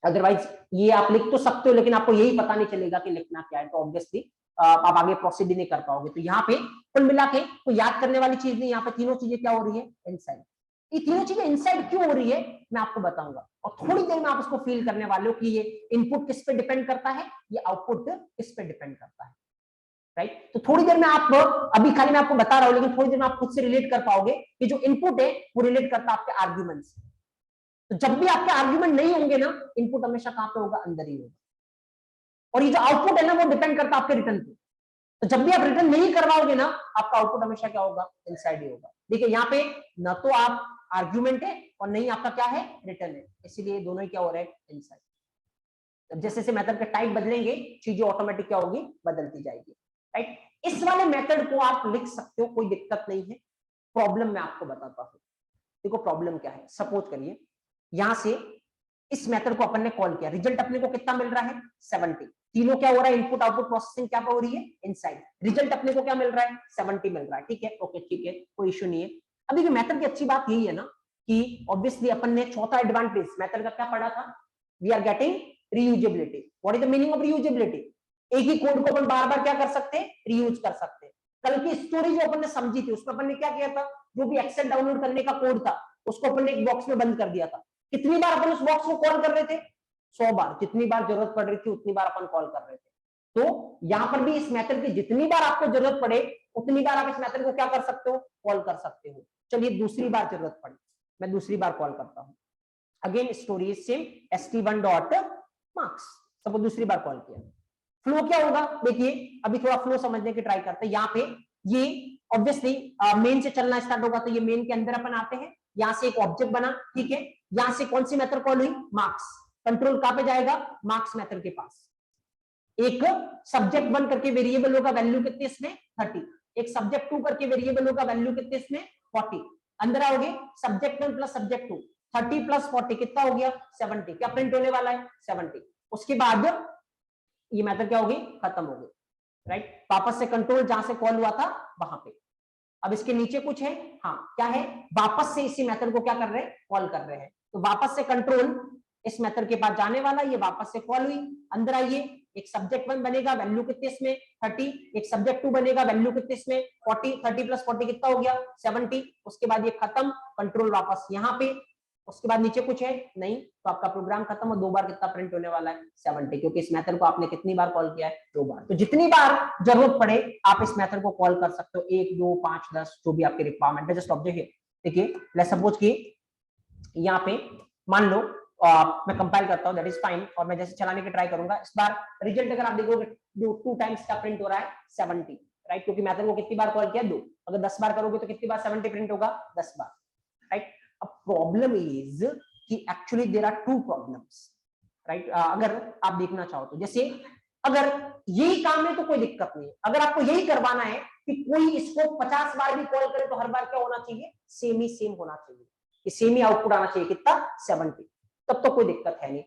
अदरवाइज ये आप लिख तो सकते हो लेकिन आपको यही पता नहीं चलेगा कि लिखना क्या है, तो ऑब्वियसली आप आगे प्रोसीड ही नहीं कर पाओगे। तो यहाँ पे कुल मिला के तो याद करने वाली चीज नहीं, यहाँ पे तीनों चीजें क्या हो रही है, इनसाइड। ये तीनों चीजें इनसाइड क्यों हो रही है मैं आपको बताऊंगा, और थोड़ी देर में आप उसको फील करने वाले हो कि ये इनपुट किस पे डिपेंड करता है, ये आउटपुट किस पे डिपेंड करता है, राइट। तो थोड़ी देर में आप, अभी खाली मैं आपको बता रहा हूं लेकिन थोड़ी देर में आप खुद से रिलेट कर पाओगे कि जो इनपुट है वो रिलेट करता है आपके आर्ग्यूमेंट से। तो जब भी आपके आर्ग्यूमेंट नहीं होंगे ना, इनपुट हमेशा कहां पे होगा, अंदर ही होगा। और ये जो आउटपुट है ना वो डिपेंड करता है आपके रिटर्न पे। तो जब भी आप रिटर्न नहीं करवाओगे ना, आपका आउटपुट हमेशा क्या होगा, इनसाइड ही होगा। देखिए यहाँ पे ना तो आप आर्ग्यूमेंट है और नहीं आपका क्या है, रिटर्न है, इसीलिए दोनों ही क्या हो रहे हैं, इनसाइड। जैसे जैसे मेथड के टाइप बदलेंगे चीजें ऑटोमेटिक क्या होगी, बदलती जाएगी, राइट। इस वाले मेथड को आप लिख सकते हो, कोई दिक्कत नहीं है। प्रॉब्लम मैं आपको बताता हूं। देखो प्रॉब्लम क्या है, सपोज करिए यहां से इस मेथड को अपन ने कॉल किया, रिजल्ट अपने को कितना मिल रहा है, 70। तीनों क्या हो रहा है, इनपुट आउटपुट प्रोसेसिंग क्या हो रही है, इनसाइड। रिजल्ट अपने को क्या मिल रहा है, 70 मिल रहा है, ठीक है, ओके ठीक है, कोई इश्यू नहीं है। अब देखिए मेथड की अच्छी बात यही है ना कि ऑब्वियसली अपन ने चौथा एडवांटेज मेथड का क्या पढ़ा था, we are getting reusability. What is the meaning of reusability, एक ही कोड को अपन बार बार क्या कर सकते हैं, रीयूज कर सकते हैं। कल की स्टोरी जो अपन ने समझी थी उसमें अपन ने क्या किया था, जो भी एक्सेल डाउनलोड करने का कोड था उसको अपन ने एक बॉक्स में बंद कर दिया था। कितनी बार अपन उस बॉक्स को कॉल कर रहे थे, 100 बार, जितनी बार जरूरत पड़ रही थी उतनी बार अपन कॉल कर रहे थे। तो यहां पर भी इस मेथड की जितनी बार आपको जरूरत पड़े उतनी बार आप इस मेथड को क्या कर सकते हो, कॉल कर सकते हो। चलिए दूसरी बार जरूरत पड़ी, मैं दूसरी बार कॉल करता हूं। Again story is same, st1 dot marks, suppose दूसरी बार कॉल किया। फ्लो क्या होगा, देखिए अभी थोड़ा फ्लो समझने की ट्राई करते हैं। यहाँ पे ये ऑब्वियसली मेन से चलना स्टार्ट होगा, तो ये मेन के अंदर अपन आते हैं। यहां से एक ऑब्जेक्ट बना, ठीक है, यहां से कौन सी मेथड कॉल हुई, मार्क्स। कंट्रोल कहां पे जाएगा, मार्क्स मेथड के पास। एक सब्जेक्ट 1 करके वेरिएबल होगा, वैल्यू कितनी इसमें 30। एक सब्जेक्ट 2 करके वेरिएबल होगा, वैल्यू कितनी इसमें 40। अंदर आओगे, सब्जेक्ट 1 प्लस सब्जेक्ट 2, 30 प्लस 40 कितना हो गया, 70। क्या प्रिंट होने वाला है, 70। उसके बाद ये मेथड क्या होगी, खत्म हो गई, राइट। वापस से कंट्रोल जहां से कॉल हुआ था वहां पे। अब इसके नीचे कुछ है, हाँ क्या है, वापस से इसी मेथड को क्या कर रहे हैं, कॉल कर रहे हैं। तो वापस से कंट्रोल इस मेथड के पास जाने वाला, ये वापस से कॉल हुई। अंदर आइए, एक सब्जेक्ट 1 बनेगा, वैल्यू कितनी इसमें 30। एक सब्जेक्ट 2 बनेगा, वैल्यू कितनी इसमें 40। 30 प्लस 40 कितना हो गया, 70। उसके बाद ये खत्म, कंट्रोल वापस यहाँ पे। उसके बाद नीचे कुछ है नहीं, तो आपका प्रोग्राम खत्म। और 2 बार कितना प्रिंट होने वाला है, 70, क्योंकि इस मेथड को आपने कितनी बार कॉल किया है, 2 बार। तो जितनी बार जरूरत पड़े आप इस मेथड को कॉल कर सकते हो, 1 2 5 10 जो भी आपके रिक्वायरमेंट है। जस्ट ऑब्जेक्ट है, देखिए लेट्स सपोज कि यहाँ पे मान लो मैं कंपाइल करता हूँ, दैट इज फाइन, और मैं जैसे चलाने की ट्राई करूंगा। इस बार रिजल्ट अगर आप देखोगे 2 टाइम्स का प्रिंट हो रहा है, 70, राइट, क्योंकि मेथड को कितनी बार कॉल किया, 2। अगर 10 बार करोगे तो कितनी बार 70 प्रिंट होगा, 10 बार, राइट। अब प्रॉब्लम इज कि actually there are 2 problems, right. अगर आप देखना चाहो तो जैसे अगर यही काम है तो कोई दिक्कत नहीं। अगर आपको यही करवाना है कि कोई इसको 50 बार भी कॉल करे तो हर बार क्या होना चाहिए, सेम ही सेम होना चाहिए, कि सेम ही आउटपुट आना चाहिए, कितना 70, तब तो कोई दिक्कत है नहीं।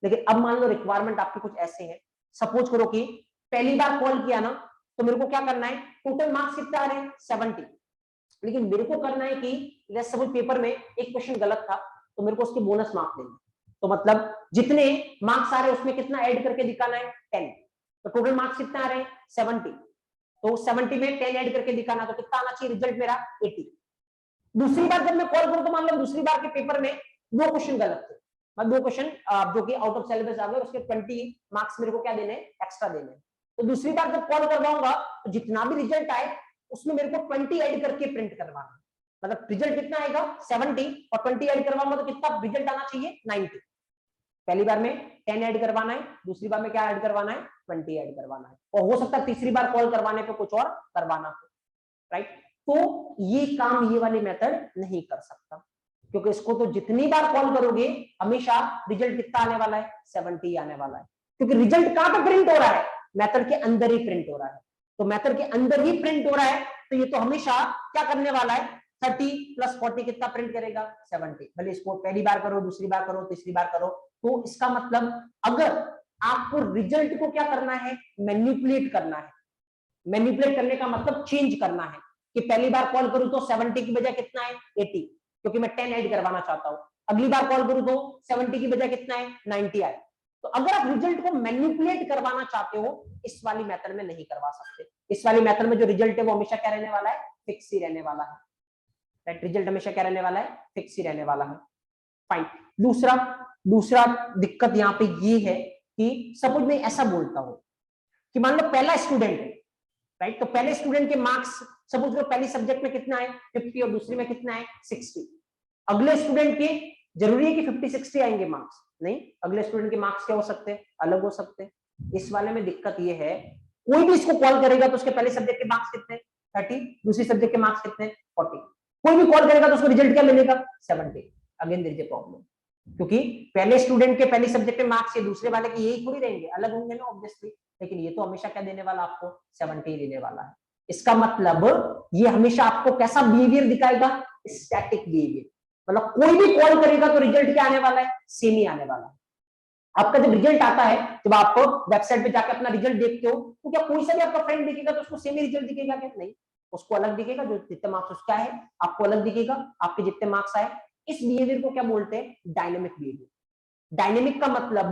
लेकिन अब मान लो रिक्वायरमेंट आपके कुछ ऐसे हैं, सपोज करो कि पहली बार कॉल किया ना तो मेरे को क्या करना है, टोटल मार्क्स कितने आ रहे हैं 70, लेकिन मेरे को करना है कि लेट्स सपोज पेपर में एक क्वेश्चन गलत था तो मेरे को उसके बोनस मार्क्स देंगे, तो मतलब जितने मार्क्स आ रहे हैं उसमें कितना ऐड करके दिखाना है 10, तो टोटल मार्क्स कितने आ रहे हैं 70, तो 70 में 10 ऐड करके दिखाना, तो कितना आना चाहिए रिजल्ट मेरा 80। दूसरी बार जब मैं कॉल करूं तो मान लो दूसरी बार के पेपर में 2 क्वेश्चन गलत थे, मतलब 2 क्वेश्चन जो कि आउट ऑफ सिलेबस आ गए, उसके 20 मार्क्स मेरे को क्या देने, एक्स्ट्रा देने। तो दूसरी बार जब कॉल करवाऊंगा तो जितना भी रिजल्ट आए उसमें मेरे को 20 ऐड करके प्रिंट करवाना, मतलब रिजल्ट कितना आएगा 70 और 20 ऐड करवाऊंगा तो कितना रिजल्ट आना चाहिए 90। पहली बार में 10 ऐड करवाना है, दूसरी बार में क्या ऐड करवाना है 20 ऐड करवाना है, और हो सकता है तीसरी बार कॉल करवाने पे कुछ और करवाना हो, राइट। तो ये काम ये वाली मेथड नहीं कर सकता, क्योंकि इसको तो जितनी बार कॉल करोगे हमेशा रिजल्ट कितना आने वाला है 70 आने वाला है, क्योंकि रिजल्ट कहां पे प्रिंट हो रहा है, मेथड के अंदर ही प्रिंट हो रहा है, तो मेथड के अंदर ही प्रिंट हो रहा है, तो ये तो हमेशा क्या करने वाला है 30 + 40 कितना प्रिंट करेगा 70, भले इसको पहली बार करो, दूसरी बार करो, तीसरी बार करो। तो इसका मतलब अगर आपको रिजल्ट को क्या करना है, मैनिपुलेट करना है, मैनिपुलेट करने का मतलब चेंज करना है, कि पहली बार कॉल करूं तो 70 की बजाय कितना है 80, क्योंकि मैं 10 ऐड करवाना चाहता हूं, अगली बार कॉल करूं तो 70 की बजाय कितना है 90 आए। तो अगर आप रिजल्ट को मैनिपुलेट करवाना चाहते हो इस वाली मेथड में नहीं करवा सकते, इस वाली मेथड में जो रिजल्ट है वो हमेशा क्या रहने वाला है, फिक्स ही रहने वाला है, राइट। रिजल्ट हमेशा क्या रहने वाला है, फिक्स ही रहने वाला है। फाइन। दूसरा दूसरा दिक्कत यहाँ पे ये है कि सपोज मैं ऐसा बोलता हूं कि मान लो पहला स्टूडेंट है, राइट, तो पहले स्टूडेंट के मार्क्स सपोज करो पहली सब्जेक्ट में कितना है 50 और दूसरी में कितना है 60, अगले स्टूडेंट के जरूरी है कि 50-60 आएंगे मार्क्स, नहीं, अगले स्टूडेंट के मार्क्स क्या हो सकते हैं, अलग हो सकते हैं। इस वाले में दिक्कत ये है, कोई भी इसको कॉल करेगा तो उसके पहले सब्जेक्ट के मार्क्स कितने 30, दूसरी सब्जेक्ट के मार्क्स कितने 40, कोई भी कॉल करेगा तो उसको रिजल्ट क्या मिलेगा 70। Again there is a problem, क्योंकि पहले स्टूडेंट के पहले सब्जेक्ट में मार्क्स ये दूसरे वाले के यही थोड़ी रहेंगे, अलग होंगे ना ऑब्वियसली, लेकिन ये तो हमेशा क्या देने वाला आपको 70 देने वाला है। इसका मतलब ये हमेशा आपको कैसा बिहेवियर दिखाएगा, स्टैटिक बिहेवियर, मतलब कोई भी कॉल करेगा तो रिजल्ट क्या आने वाला है, सेम ही आने वाला है। आपका जब रिजल्ट आता है, जब आप वेबसाइट पे जाकर अपना रिजल्ट देखते हो तो क्या कोई सा भी आपका फ्रेंड दिखेगा तो उसको सेम ही रिजल्ट दिखेगा क्या, नहीं, उसको अलग दिखेगा, जो जितने मार्क्स उसका है आपको अलग दिखेगा, आपके जितने मार्क्स आए। इस बिहेवियर को क्या बोलते हैं, डायनेमिक बिहेवियर। डायनेमिक का मतलब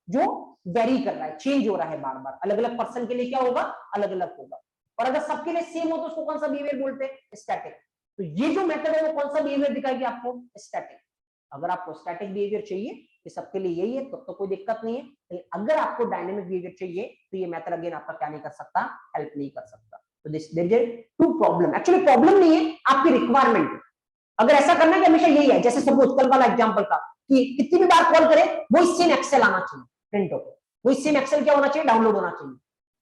जो वेरी कर रहा है, चेंज हो रहा है बार बार, अलग अलग पर्सन के लिए क्या होगा, अलग अलग होगा। और अगर सबके लिए सेम हो तो उसको कौन सा बिहेवियर बोलते हैं, स्टैटिक। तो ये जो मेथड है वो कौन सा बिहेवियर दिखाएगी आपको, स्टैटिक। अगर आपको स्टैटिक बिहेवियर चाहिए कि सबके लिए यही है तो कोई दिक्कत नहीं है, लेकिन अगर आपको डायनेमिक बिहेवियर चाहिए तो ये मेथड अगेन आपका क्या नहीं कर सकता, हेल्प नहीं कर सकता। तो this there is two problem, actually problem नहीं है, आपकी रिक्वायरमेंट। अगर ऐसा करना है कि हमेशा यही है, जैसे सपोज कल वाला एग्जांपल था कि कितनी भी बार कॉल करे वो सेम एक्सेल आना चाहिए प्रिंट होकर, वो सेम एक्सेल क्या होना चाहिए, डाउनलोड होना चाहिए।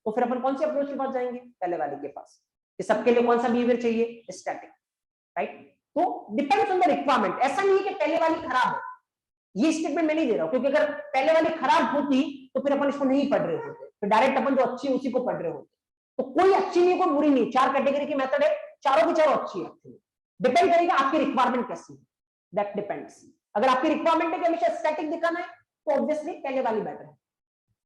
तो फिर अपन कौन सी अप्रोच के पास जाएंगे, पहले वाले के पास, कि सबके लिए कौन सा बिहेवियर चाहिए, स्टैटिक, राइट। तो डिपेंड्स ऑन द रिक्वायरमेंट, ऐसा नहीं है कि पहले वाली खराब है, ये स्टेटमेंट मैं नहीं दे रहा हूं, क्योंकि अगर पहले वाली खराब होती तो फिर अपन इसको नहीं पढ़ रहे होते, तो डायरेक्ट अपन जो अच्छी है उसी को पढ़ रहे होते। तो कोई अच्छी नहीं, कोई बुरी नहीं, 4 कैटेगरी की मेथड है, चारों की चारों अच्छी है एक्चुअली, डिपेंड करेगा आपकी रिक्वायरमेंट कैसी है, दैट डिपेंड्स। अगर आपकी रिक्वायरमेंट है कि हमेशा स्टैटिक दिखाना है तो ऑब्वियसली पहले वाली बेटर है।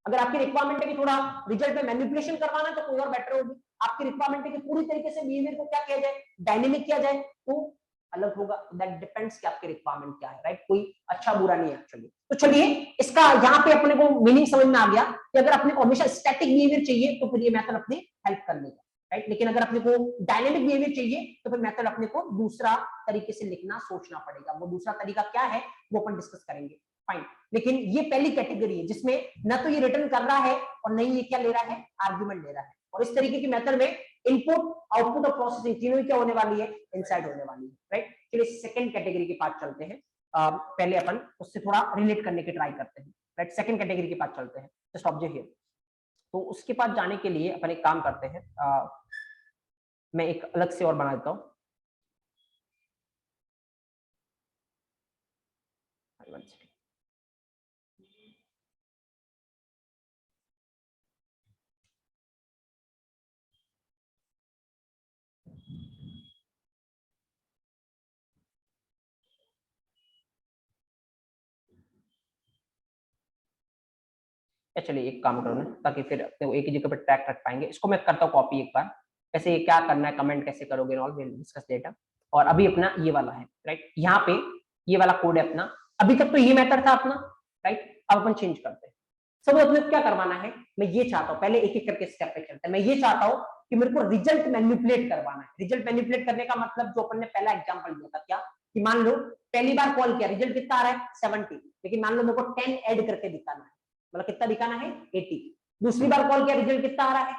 अगर आपकी रिक्वायरमेंट है कि थोड़ा रिजल्ट में मैनिपुलेशन करवाना है तो कोई और बेटर होगी। आपकी रिक्वायरमेंट है कि पूरी तरीके से बिहेवियर को क्या किया जाए, डायनेमिक किया जाए, तो अलग होगा। दैट डिपेंड्स कि आपकी रिक्वायरमेंट क्या है, राइट। कोई अच्छा बुरा नहीं है एक्चुअली। तो चलिए इसका यहाँ पे अपने को मीनिंग समझ में आ गया कि अगर अपने को हमेशा स्टैटिक बिहेवियर चाहिए तो फिर ये मेथड अपनी हेल्प कर लेगा, राइट। लेकिन अगर अपने को डायनेमिक बिहेवियर चाहिए तो फिर मेथड अपने को दूसरा तरीके से लिखना सोचना पड़ेगा। वो दूसरा तरीका क्या है वो अपन डिस्कस करेंगे, फाइन। लेकिन ये पहली कैटेगरी है जिसमें न तो ये रिटर्न कर रहा है और नहीं ये क्या ले रहा है, आर्गुमेंट ले रहा है। और इस तरीके की मेथड में इनपुट आउटपुट और प्रोसेसिंग तीनों ही क्या होने वाली है, इनसाइड होने वाली है, राइट। चलिए सेकंड कैटेगरी के पास चलते हैं। पहले अपन उससे थोड़ा रिलेट करने की ट्राई करते हैं, राइट। सेकंड कैटेगरी के पास चलते हैं, जस्ट ऑब्जर्व हियर। तो उसके पास जाने के लिए अपन एक काम करते हैं, मैं एक अलग से और बना देता हूं। चलिए एक काम करो ना, ताकि फिर अपने को एक ही जगह पर ट्रैक रख पाएंगे। इसको मैं करता हूँ कॉपी एक बार, कैसे ये क्या करना है, कमेंट कैसे करोगे, ऑल विल डिस्कस लेटर। और अभी अपना ये वाला है राइट, यहाँ पे ये वाला कोड है अपना। अभी तक तो ये मेथड था अपना राइट, अब अपन चेंज करते हैं। सब अपने क्या करवाना है, मैं ये चाहता हूँ, पहले एक एक करके स्टेप पे चलते हैं। मैं ये चाहता हूँ कि मेरे को रिजल्ट मैनिपुलेट करवाना है। रिजल्ट मैनिपुलेट करने का मतलब जो अपन ने पहला एग्जांपल दिया था, क्या कि मान लो पहली बार कॉल किया, रिजल्ट कितना आ रहा है 70, लेकिन मान लो मेरे को 10 ऐड करके दिखाना है, मतलब कितना दिखाना है 80। दूसरी बार कॉल किया, रिजल्ट कितना आ रहा है,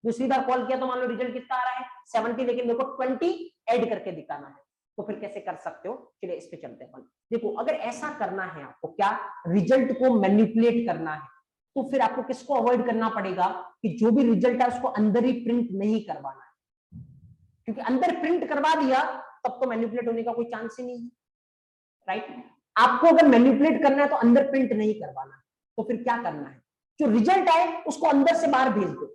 दूसरी बार कॉल किया तो मान लो रिजल्ट कितना आ रहा है 70, लेकिन मेरे को 20 ऐड करके दिखाना है। तो फिर कैसे कर सकते हो, चलिए इस पे चलते हैं। देखो अगर ऐसा करना है आपको, क्या रिजल्ट को मैनिपुलेट करना है, तो फिर आपको किसको अवॉइड करना पड़ेगा कि जो भी रिजल्ट है उसको अंदर ही प्रिंट नहीं करवाना है, क्योंकि अंदर प्रिंट करवा दिया तब तो मैनिपुलेट होने का कोई चांस ही नहीं है राइट। आपको अगर मैनिपुलेट करना है तो अंदर प्रिंट नहीं करवाना है, तो फिर क्या करना है, जो रिजल्ट आए उसको अंदर से बाहर भेज दो।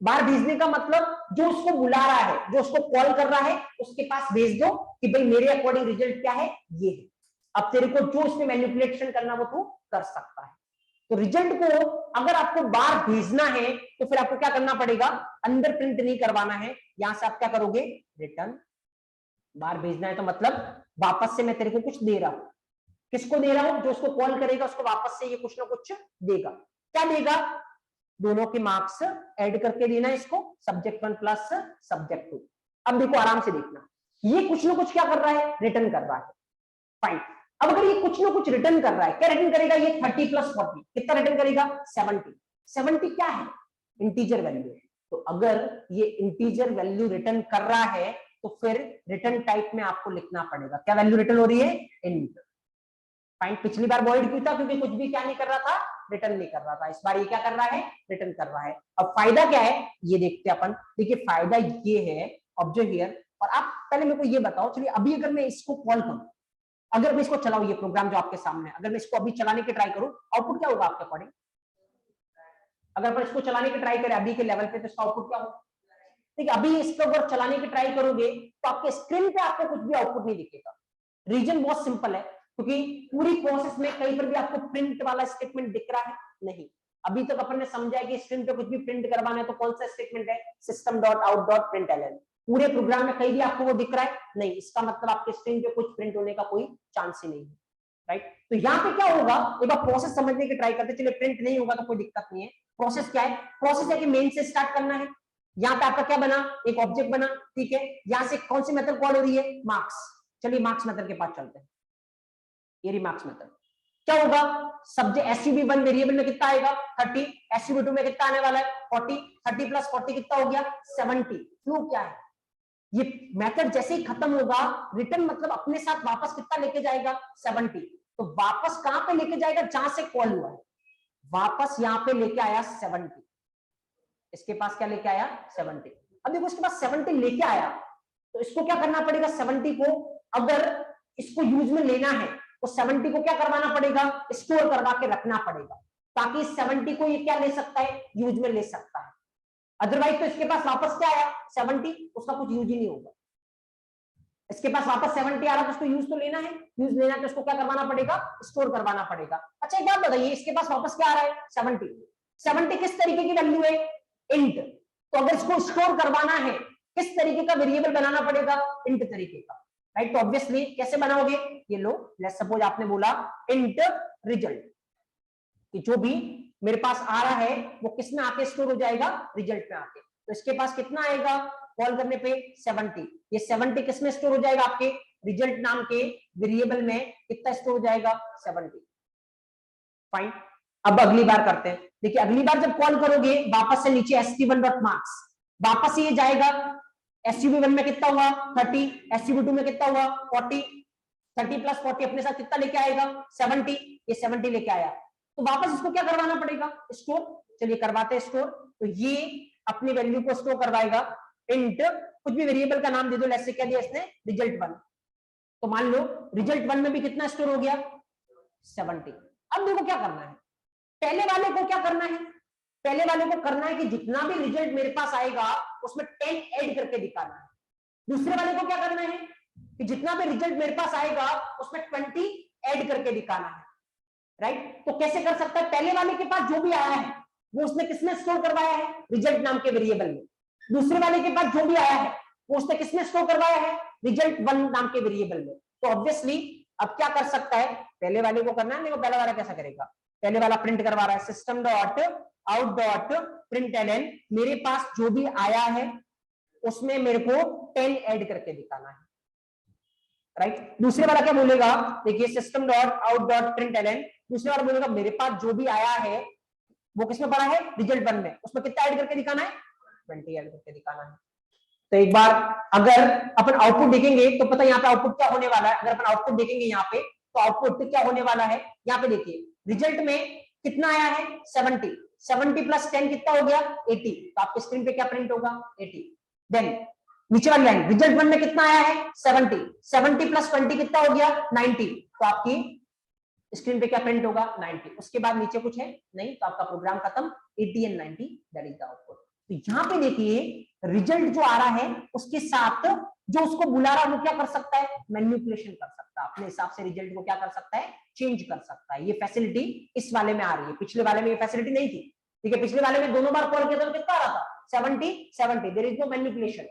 बाहर भेजने का मतलब जो उसको बुला रहा है, जो उसको कॉल कर रहा है, उसके पास भेज दो कि भाई मेरे अकॉर्डिंग रिजल्ट क्या है, ये है। अब तेरे को जो उसमें मैनिपुलेशन करना वो तू कर सकता है। तो रिजल्ट को अगर आपको बाहर भेजना है तो फिर आपको क्या करना पड़ेगा, अंदर प्रिंट नहीं करवाना है। यहां से आप क्या करोगे, रिटर्न। बाहर भेजना है तो मतलब वापस से मैं तेरे को कुछ दे रहा हूं। किसको दे रहा हूं, जो उसको कॉल करेगा उसको वापस से ये कुछ ना कुछ देगा। क्या देगा, दोनों के मार्क्स ऐड करके देना है इसको, सब्जेक्ट 1 प्लस सब्जेक्ट 2। अब देखो आराम से देखना, ये कुछ ना कुछ क्या कर रहा है, रिटर्न कर रहा है। फाइन। अब अगर ये कुछ ना कुछ रिटर्न कर रहा है, क्या रिटर्न करेगा, ये 30 प्लस 40 कितना रिटर्न करेगा, 70। 70 क्या है, इंटीजर वैल्यू है। तो अगर ये इंटीजर वैल्यू रिटर्न कर रहा है तो फिर रिटर्न टाइप में आपको लिखना पड़ेगा, क्या वैल्यू रिटर्न हो रही है, इंट। फाइन। पिछली बार वॉइड क्यों था, क्योंकि कुछ भी क्या नहीं कर रहा था, रिटर्न नहीं कर रहा था। इस बार ये क्या कर रहा है, रिटर्न कर रहा है। अब फायदा क्या है ये देखते हैं अपन। देखिए फायदा ये है, ऑब्जर्व हियर। और आप पहले मेरे को ये बताओ, चलिए अभी अगर मैं इसको कॉल करूं, अगर मैं इसको चलाऊं, ये प्रोग्राम जो आपके सामने है, अगर मैं इसको अभी चलाने की ट्राई करूं, आउटपुट क्या होगा आपके अकॉर्डिंग। अगर अपन इसको चलाने की ट्राई करें अभी के लेवल पे, तो इसका आउटपुट क्या होगा। ठीक है, अभी इसको अगर चलाने की ट्राई करोगे तो आपके स्क्रीन पे आपको कुछ भी आउटपुट नहीं दिखेगा। रीजन बहुत सिंपल है, क्योंकि पूरी प्रोसेस में कहीं पर भी आपको प्रिंट वाला स्टेटमेंट दिख रहा है नहीं। अभी तक अपन ने समझा है कि स्क्रीन पे कुछ भी प्रिंट करवाना है तो कौन सा स्टेटमेंट है, system dot out dot println. पूरे प्रोग्राम में कहीं भी आपको वो दिख रहा है नहीं, इसका मतलब आपके स्क्रीन पे कुछ प्रिंट होने का कोई चांस ही नहीं है राइट। तो यहाँ पे क्या होगा, एक बार प्रोसेस समझने की ट्राई करते, चलिए प्रिंट नहीं होगा तो कोई दिक्कत नहीं है। प्रोसेस क्या है, प्रोसेस है कि मेन से स्टार्ट करना है। यहाँ पे आपका क्या बना, एक ऑब्जेक्ट बना, ठीक है। यहाँ से कौन सी मेथड कॉल हो रही है, मार्क्स। चलिए मार्क्स मेथड के पास चलते हैं, ये मार्क्स मेथड। क्या होगा, सब्जेक्ट SUB1 वेरिएबल में कितना आएगा 30, SUB2 में कितना आने वाला है 40, 30 प्लस 40 कितना हो गया 70। फ्लो क्या है, ये मेथड जैसे ही खत्म होगा, रिटर्न मतलब अपने साथ वापस कितना लेके जाएगा 70। तो वापस कहां पे लेके जाएगा, जहां से कॉल हुआ है, वापस यहां पे लेके आया 70। इसके पास क्या लेके आया 70। अब देखो इसके पास 70 लेके आया, तो इसको क्या करना पड़ेगा, 70 को अगर इसको यूज में लेना है तो 70 को क्या करवाना पड़ेगा, स्टोर करवा के रखना पड़ेगा, ताकि 70 को ये क्या ले सकता है, यूज में ले सकता है। अदरवाइज तो इसके पास वापस क्या आया 70, उसका कुछ यूज ही नहीं होगा। इसके पास वापस 70 आ रहा है तो उसको यूज तो लेना है, यूज लेना है तो उसको क्या करवाना पड़ेगा, स्टोर करवाना पड़ेगा। अच्छा एक बात बताइए, इसके पास वापस क्या आ रहा है 70। 70 किस तरीके की वैल्यू है, इंट। तो अगर इसको स्टोर करवाना है, किस तरीके का वेरिएबल बनाना पड़ेगा, इंट तरीके का राइट। तो ऑब्वियसली कैसे बनाओगे, ये लो, लेट्स सपोज आपने बोला इंट रिजल्ट, कि जो भी मेरे पास आ रहा है वो किस में आके स्टोर हो जाएगा, रिजल्ट में आके। तो इसके पास कितना आएगा कॉल करने पे 70, ये 70 किस में स्टोर हो जाएगा, आपके रिजल्ट नाम के वेरिएबल में कितना स्टोर हो जाएगा 70। फाइन। अब अगली बार करते हैं, देखिए अगली बार जब कॉल करोगे वापस से नीचे SUB1.marks, वापस ये जाएगा, SUB1 में कितना हुआ 30, SUB2 में कितना हुआ 40, 30 प्लस 40 अपने साथ कितना लेके आएगा 70, ये 70 लेके आया, तो वापस इसको क्या करवाना पड़ेगा, स्टोर। चलिए करवाते हैं स्टोर। तो ये अपनी वैल्यू को स्टोर करवाएगा, इंट कुछ भी वेरिएबल का नाम दे दो, जैसे क्या दिया इसने रिजल्ट 1। तो मान लो रिजल्ट 1 में भी कितना स्टोर हो गया 70। अब देखो क्या करना है, पहले वाले को क्या करना है, पहले वाले को करना है कि जितना भी रिजल्ट मेरे पास आएगा उसमें 10 ऐड करके दिखाना है। दूसरे वाले को क्या करना है कि जितना भी रिजल्ट मेरे पास आएगा उसमें 20 ऐड करके दिखाना है। राइट। तो कैसे कर सकता है, पहले वाले के पास जो भी आया है वो उसने किसमें स्टोर करवाया है, रिजल्ट नाम के वेरिएबल में। दूसरे वाले के पास जो भी आया है वो उसने किसमें स्टोर करवाया है, रिजल्ट 1 नाम के वेरिएबल में। तो ऑब्वियसली अब क्या कर सकता है, पहले वाले को करना है, देखो पहले वाला कैसा करेगा, पहले वाला प्रिंट करवा रहा है system dot out dot println, मेरे पास जो भी आया है उसमें मेरे को 10 ऐड करके दिखाना है, राइट। दूसरे वाला क्या बोलेगा, देखिए system dot out dot println, दूसरे वाला बोलेगा मेरे पास जो भी आया है वो किसमें पड़ा है, रिजल्ट 1 में, उसमें कितना ऐड करके दिखाना है, 20 ऐड करके दिखाना है। तो एक बार अगर अपन आउटपुट देखेंगे तो पता है यहाँ पे आउटपुट क्या होने वाला है, अगर अपन आउटपुट देखेंगे यहाँ पे तो आउटपुट क्या होने वाला है, यहाँ पे देखिए रिजल्ट में कितना आया है 70, 70 प्लस 10 कितना हो गया 80, तो आपके स्क्रीन पे क्या प्रिंट होगा 80। देन नीचे वाली लाइन रिजल्ट 1 में कितना आया है 70, 70 प्लस 20 कितना हो गया 90, तो आपकी स्क्रीन पे क्या प्रिंट होगा 90। उसके बाद नीचे कुछ है नहीं, तो आपका प्रोग्राम खत्म, 80 and 90 that is the output. तो यहाँ पे देखिए रिजल्ट जो आ रहा है उसके साथ जो उसको बुला रहा है वो क्या कर सकता है, मैनिपुलेशन कर सकता है, अपने हिसाब से रिजल्ट को क्या कर सकता है, चेंज कर सकता है। ये फैसिलिटी इस वाले में आ रही है, पिछले वाले में ये फैसिलिटी नहीं थी, ठीक है। पिछले वाले में दोनों बार कॉल किया था तो कितना आ रहा था 70 70, देयर इज नो मैनिपुलेशन,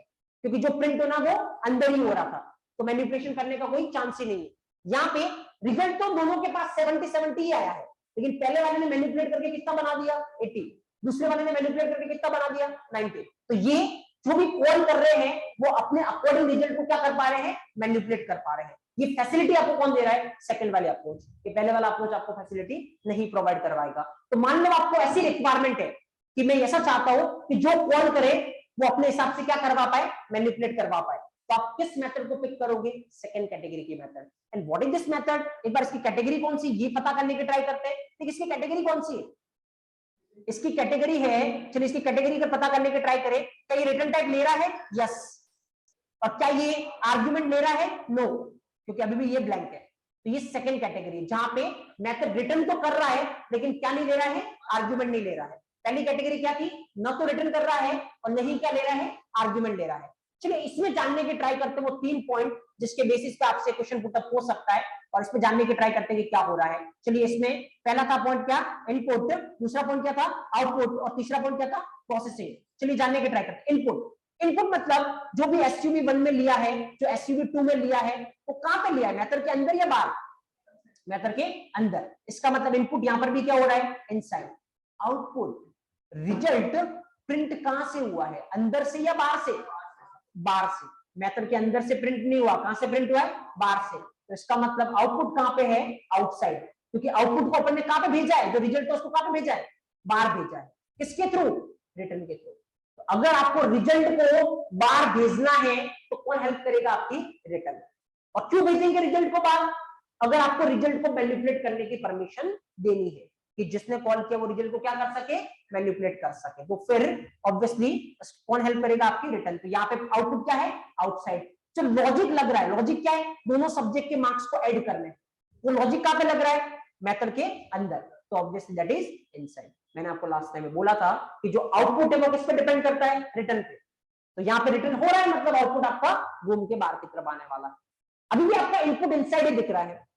क्योंकि जो प्रिंट होना वो अंदर ही हो रहा था, तो मैनिपुलेशन करने का कोई चांस ही नहीं है। यहाँ पे रिजल्ट तो दोनों के पास 70 70 ही आया है, लेकिन पहले वाले ने मैनिपुलेट करके कितना बना दिया 80, दूसरे वाले ने मैनिपुलेट करके कितना बना दिया 90। तो ये जो भी कॉल कर रहे हैं वो अपने अकॉर्डिंग रिजल्ट को क्या कर पा रहे हैं, मैनिपुलेट कर पा रहे हैं। ये फैसिलिटी आपको कौन दे रहा है, सेकंड वाले अप्रोच, ये पहले वाला अप्रोच आपको फैसिलिटी नहीं प्रोवाइड करवाएगा। तो मान लो आपको ऐसी रिक्वायरमेंट है कि मैं ऐसा चाहता हूं कि जो कॉल करे वो अपने हिसाब से क्या करवा पाए, मैनिपुलेट करवा पाए, तो आप किस मेथड को पिक करोगे, सेकंड कैटेगरी की method. And what is this method, एक बार इसकी कैटेगरी कौन सी ये पता करने की ट्राई करते हैं। देखिए इसकी कैटेगरी कौन सी है, इसकी कैटेगरी है, चलिए इसकी कैटेगरी का पता करने की ट्राई करें। क्या ये रिटर्न टाइप ले रहा है, यस, और क्या ये आर्गुमेंट ले रहा है, नो, क्योंकि अभी भी ये ब्लैंक है। तो ये सेकंड कैटेगरी जहां पे मेथड रिटर्न तो कर रहा है लेकिन क्या नहीं ले रहा है, आर्गुमेंट नहीं ले रहा है। पहली कैटेगरी क्या थी, न तो रिटर्न कर रहा है और नहीं क्या ले रहा है, आर्गुमेंट ले रहा है। चलिए इसमें जानने की ट्राई करते हैं वो 3 पॉइंट जिसके बेसिस पे आपसे क्वेश्चन पुटअप हो सकता है, और इसमें जानने की ट्राई करते हैं कि क्या हो रहा है। चलिए इसमें पहला था पॉइंट क्या, इनपुट, दूसरा पॉइंट क्या था आउटपुट, और तीसरा पॉइंट क्या था प्रोसेसिंग। चलिए जानने की ट्राई करते हैं। इनपुट, इनपुट मतलब जो भी SUV1 में लिया है, जो SUV2 में लिया है, वो कहां पे लिया है, मेथड के अंदर या बाहर, मेथड के अंदर। इसका मतलब इनपुट यहां पर भी क्या हो रहा है, इनसाइड। आउटपुट, रिजल्ट प्रिंट कहां से हुआ है, अंदर से या बाहर से, बाहर से। मेथड के अंदर से प्रिंट नहीं हुआ, कहां से प्रिंट हुआ है, बाहर से। तो इसका मतलब आउटपुट कहां पे है, आउटसाइड, क्योंकि आउटपुट को अपन ने कहां पे भेजा है, जो रिजल्ट है उसको कहां पे भेजा है, बाहर भेजा है। किसके थ्रू, रिटर्न के थ्रू। तो अगर आपको रिजल्ट को बाहर भेजना है तो कौन हेल्प करेगा, आपकी रिटर्न। और क्यों भेजेंगे रिजल्ट को बाहर, अगर आपको रिजल्ट को मैनिपुलेट करने की परमिशन देनी है कि जिसने कॉल किया वो रिजल्ट को क्या कर सके, मैनिपुलेट कर सके, तो फिर ऑब्वियसली कौन हेल्प करेगा, आपकी रिटर्न। तो यहाँ पे आउटपुट क्या है, आउटसाइड। जो लॉजिक लग रहा है, लॉजिक क्या है, दोनों सब्जेक्ट के मार्क्स को ऐड करने, वो लॉजिक कहां पे लग रहा है, मेथड के अंदर, तो ऑब्वियसली दैट इज इनसाइड। मैंने आपको लास्ट टाइम में बोला था कि जो आउटपुट है वो किस पे डिपेंड करता है, रिटर्न पे। तो यहाँ पे रिटर्न हो रहा है मतलब आउटपुट आपका घूम के बाहर की तरफ आने वाला है। अभी भी आपका इनपुट इनसाइड ही दिख रहा है,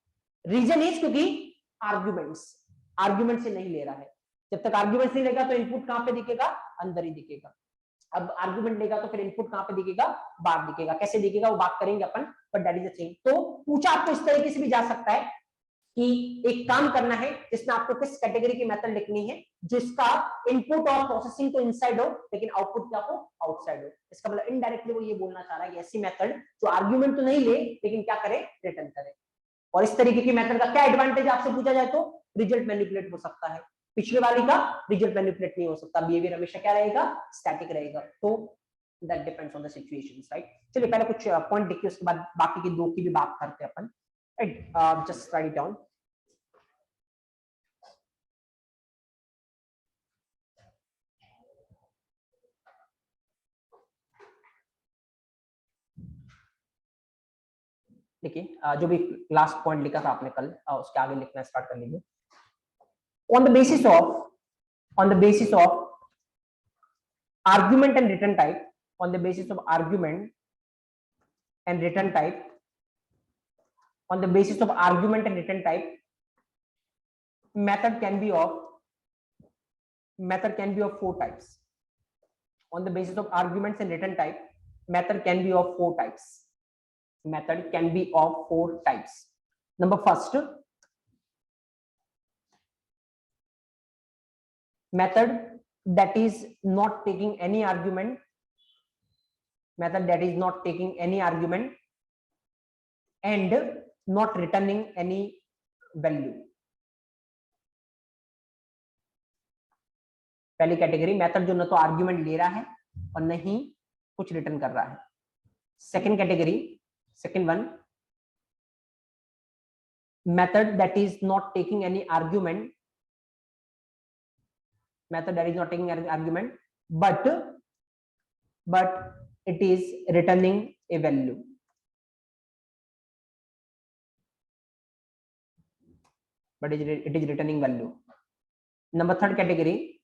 रीजन इज क्योंकि आर्ग्यूमेंट्स, आर्ग्यूमेंट से नहीं ले रहा है। जब तक आर्ग्यूमेंट नहीं लेगा तो इनपुट कहां पे दिखेगा, अंदर ही दिखेगा। अब आर्ग्यूमेंट लेगा तो फिर इनपुट कहां पे दिखेगा, बाहर दिखेगा। कैसे दिखेगा वो बात करेंगे अपन, but that is the thing. तो पूछा आपको इस तरीके से भी जा सकता है कि एक काम करना है जिसमें आपको किस कैटेगरी की मेथड लिखनी है, जिसका इनपुट और प्रोसेसिंग तो इनसाइड हो लेकिन आउटपुट क्या हो, आउटसाइड हो। इसका मतलब इनडायरेक्टली वो ये बोलना चाह रहा है कि ऐसी मेथड जो आर्ग्यूमेंट तो नहीं ले लेकिन क्या करे, रिटर्न करे। और इस तरीके की मेथड का क्या एडवांटेज आपसे पूछा जाए तो रिजल्ट मैनिपुलेट हो सकता है, पिछले वाली का रिजल्ट मैनिपुलेट नहीं हो सकता, बिहेवियर हमेशा क्या रहेगा, स्टैटिक रहेगा। तो that depends on the situations, right. चलिए पहले कुछ पॉइंट देखिए, उसके बाद बाकी की दो की भी बात करते हैं अपन, right. Just write it down. देखिए जो भी लास्ट पॉइंट लिखा था आपने कल, उसके आगे लिखना स्टार्ट कर लीजिए। On the basis of argument and return type, on the basis of argument and return type, on the basis of argument and return type, method can be of four types. On the basis of arguments and return type, method can be of four types. Method can be of four types. Number first, method that is not taking any argument. Method that is not taking any argument and not returning any value. पहली category, method जो न तो argument ले रहा है और न ही कुछ रिटर्न कर रहा है. Second category, second one, method that is not taking any argument, method that is not taking any argument but it is returning a value. But it is returning value. Number third category,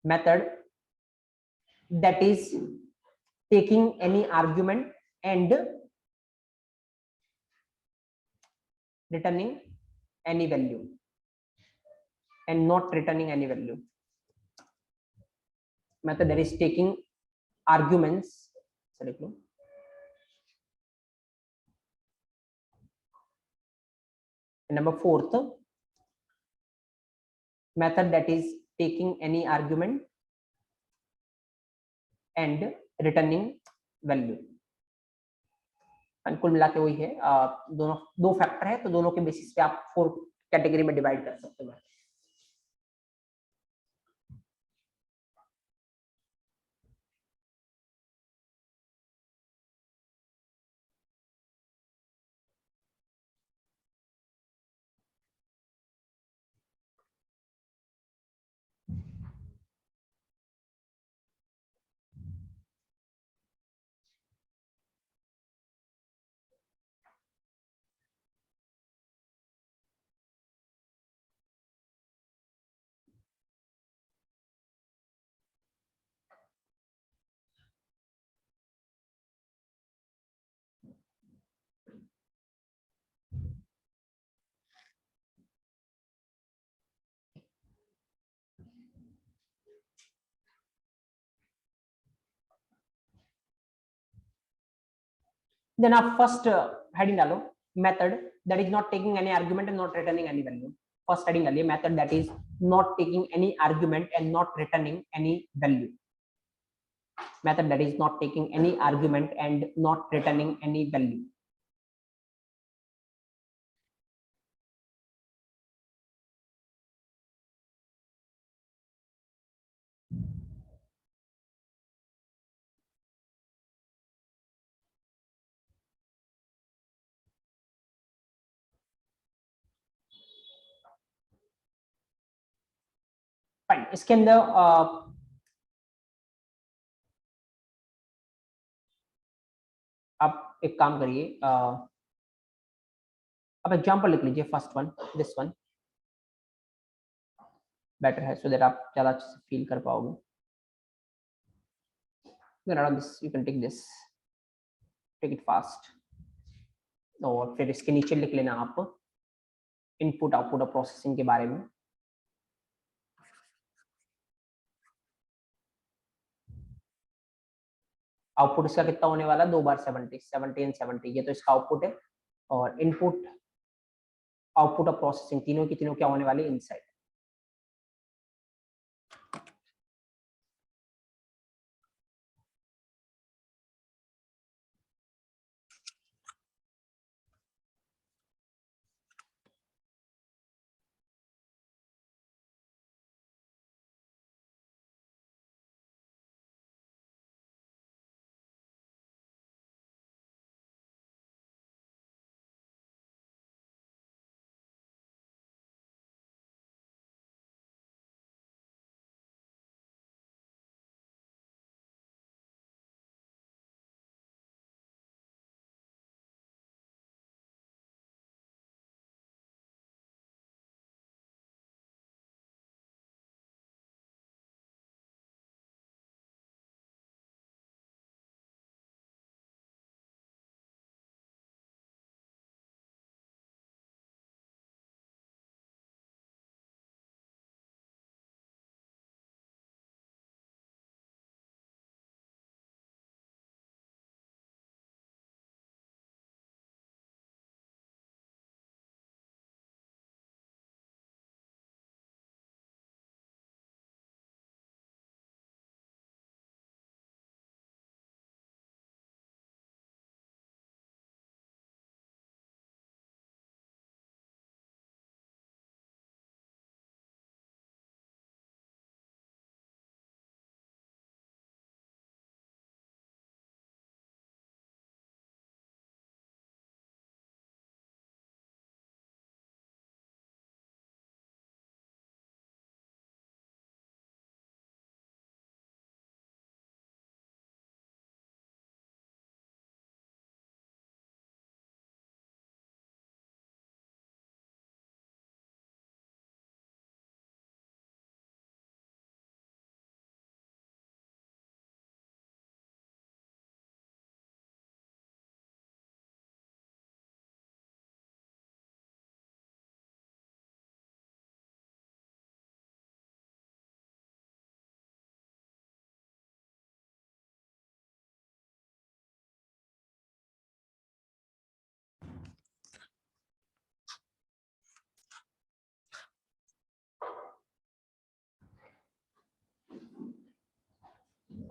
method that is taking any argument and returning any value and not returning any value. Method that is taking arguments, select low. Number fourth, method that is taking any argument and returning value. कुल मिला के वही है, दोनों दो factor है तो दोनों के बेसिस पे आप फोर कैटेगरी में डिवाइड कर सकते हो. Then आप फर्स्ट हेडिंग डालो, method that is not taking any argument and not returning any value. First heading डालिए, method that is not taking any argument and not returning any value. Method that is not taking any argument and not returning any value. Fine. इसके अंदर आप एक काम करिए, आप example लिख लीजिए. First one, this one better है सो दैट आप ज्यादा अच्छे से फील कर पाओगे. You can take this, take it fast. और फिर इसके नीचे लिख लेना आप इनपुट आउटपुट और प्रोसेसिंग के बारे में. आउटपुट इसका कितना होने वाला, 2 बार 70 एंड 70, ये तो इसका आउटपुट है. और इनपुट आउटपुट और प्रोसेसिंग तीनों की तीनों क्या होने वाले, इनसाइड.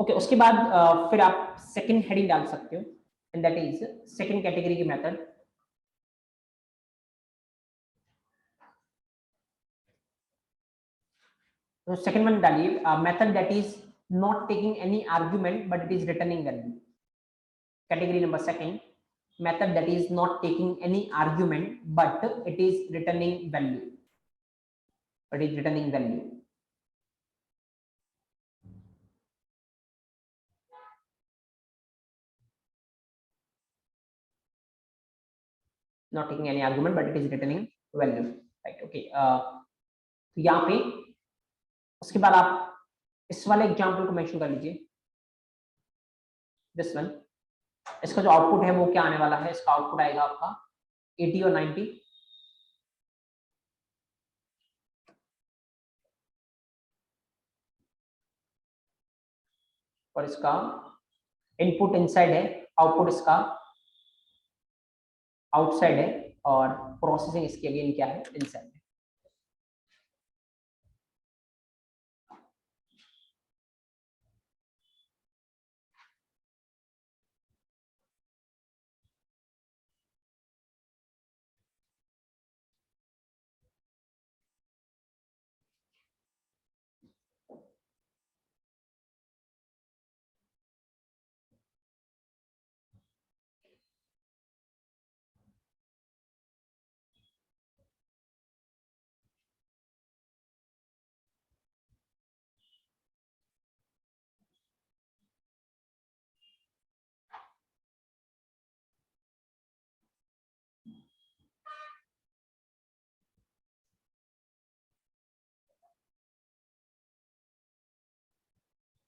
ओके उसके बाद फिर आप सेकंड हेडिंग डाल सकते हो and that is second category की मेथड। तो सेकंड वन डालिए method that is not taking any argument but it is returning value. Category number second method that is not taking any argument but it is returning value, but it is returning value. Not taking any argument but it is returning value, right? Okay, तो यहाँ पे उसके बाद आप इस वाले example को mention कर लीजिए, दिस वन। इसका जो आउटपुट है वो क्या आने वाला है, इसका आउटपुट आएगा आपका 80 और 90, और इसका इनपुट इनसाइड है, आउटपुट इसका आउटसाइड है, और प्रोसेसिंग इसकी अगेन क्या है, इनसाइड है।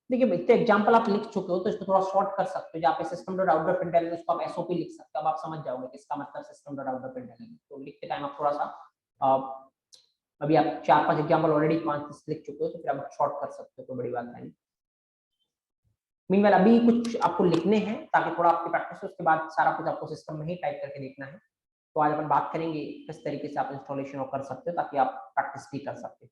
देखिए इतने एग्जांपल आप लिख चुके हो तो इसको थोड़ा शॉर्ट कर सकते हो, जहाँ पे system dot out dot println इसको आप एसओपी लिख सकते हो, अब आप समझ जाओगे कि इसका मतलब system dot out dot println. तो लिखते टाइम आप थोड़ा सा अभी आप 4-5 एग्जांपल ऑलरेडी 5 लिख चुके हो तो फिर आप शॉर्ट कर सकते हो, कोई बड़ी बात नहीं। मीनवाइल अभी कुछ आपको लिखने हैं ताकि थोड़ा आपकी प्रैक्टिस हो, उसके बाद सारा कुछ आपको सिस्टम में ही टाइप करके देखना है। तो आज अपन बात करेंगे किस तरीके से आप इंस्टॉलेशन कर सकते हो ताकि आप प्रैक्टिस भी कर सकते हो।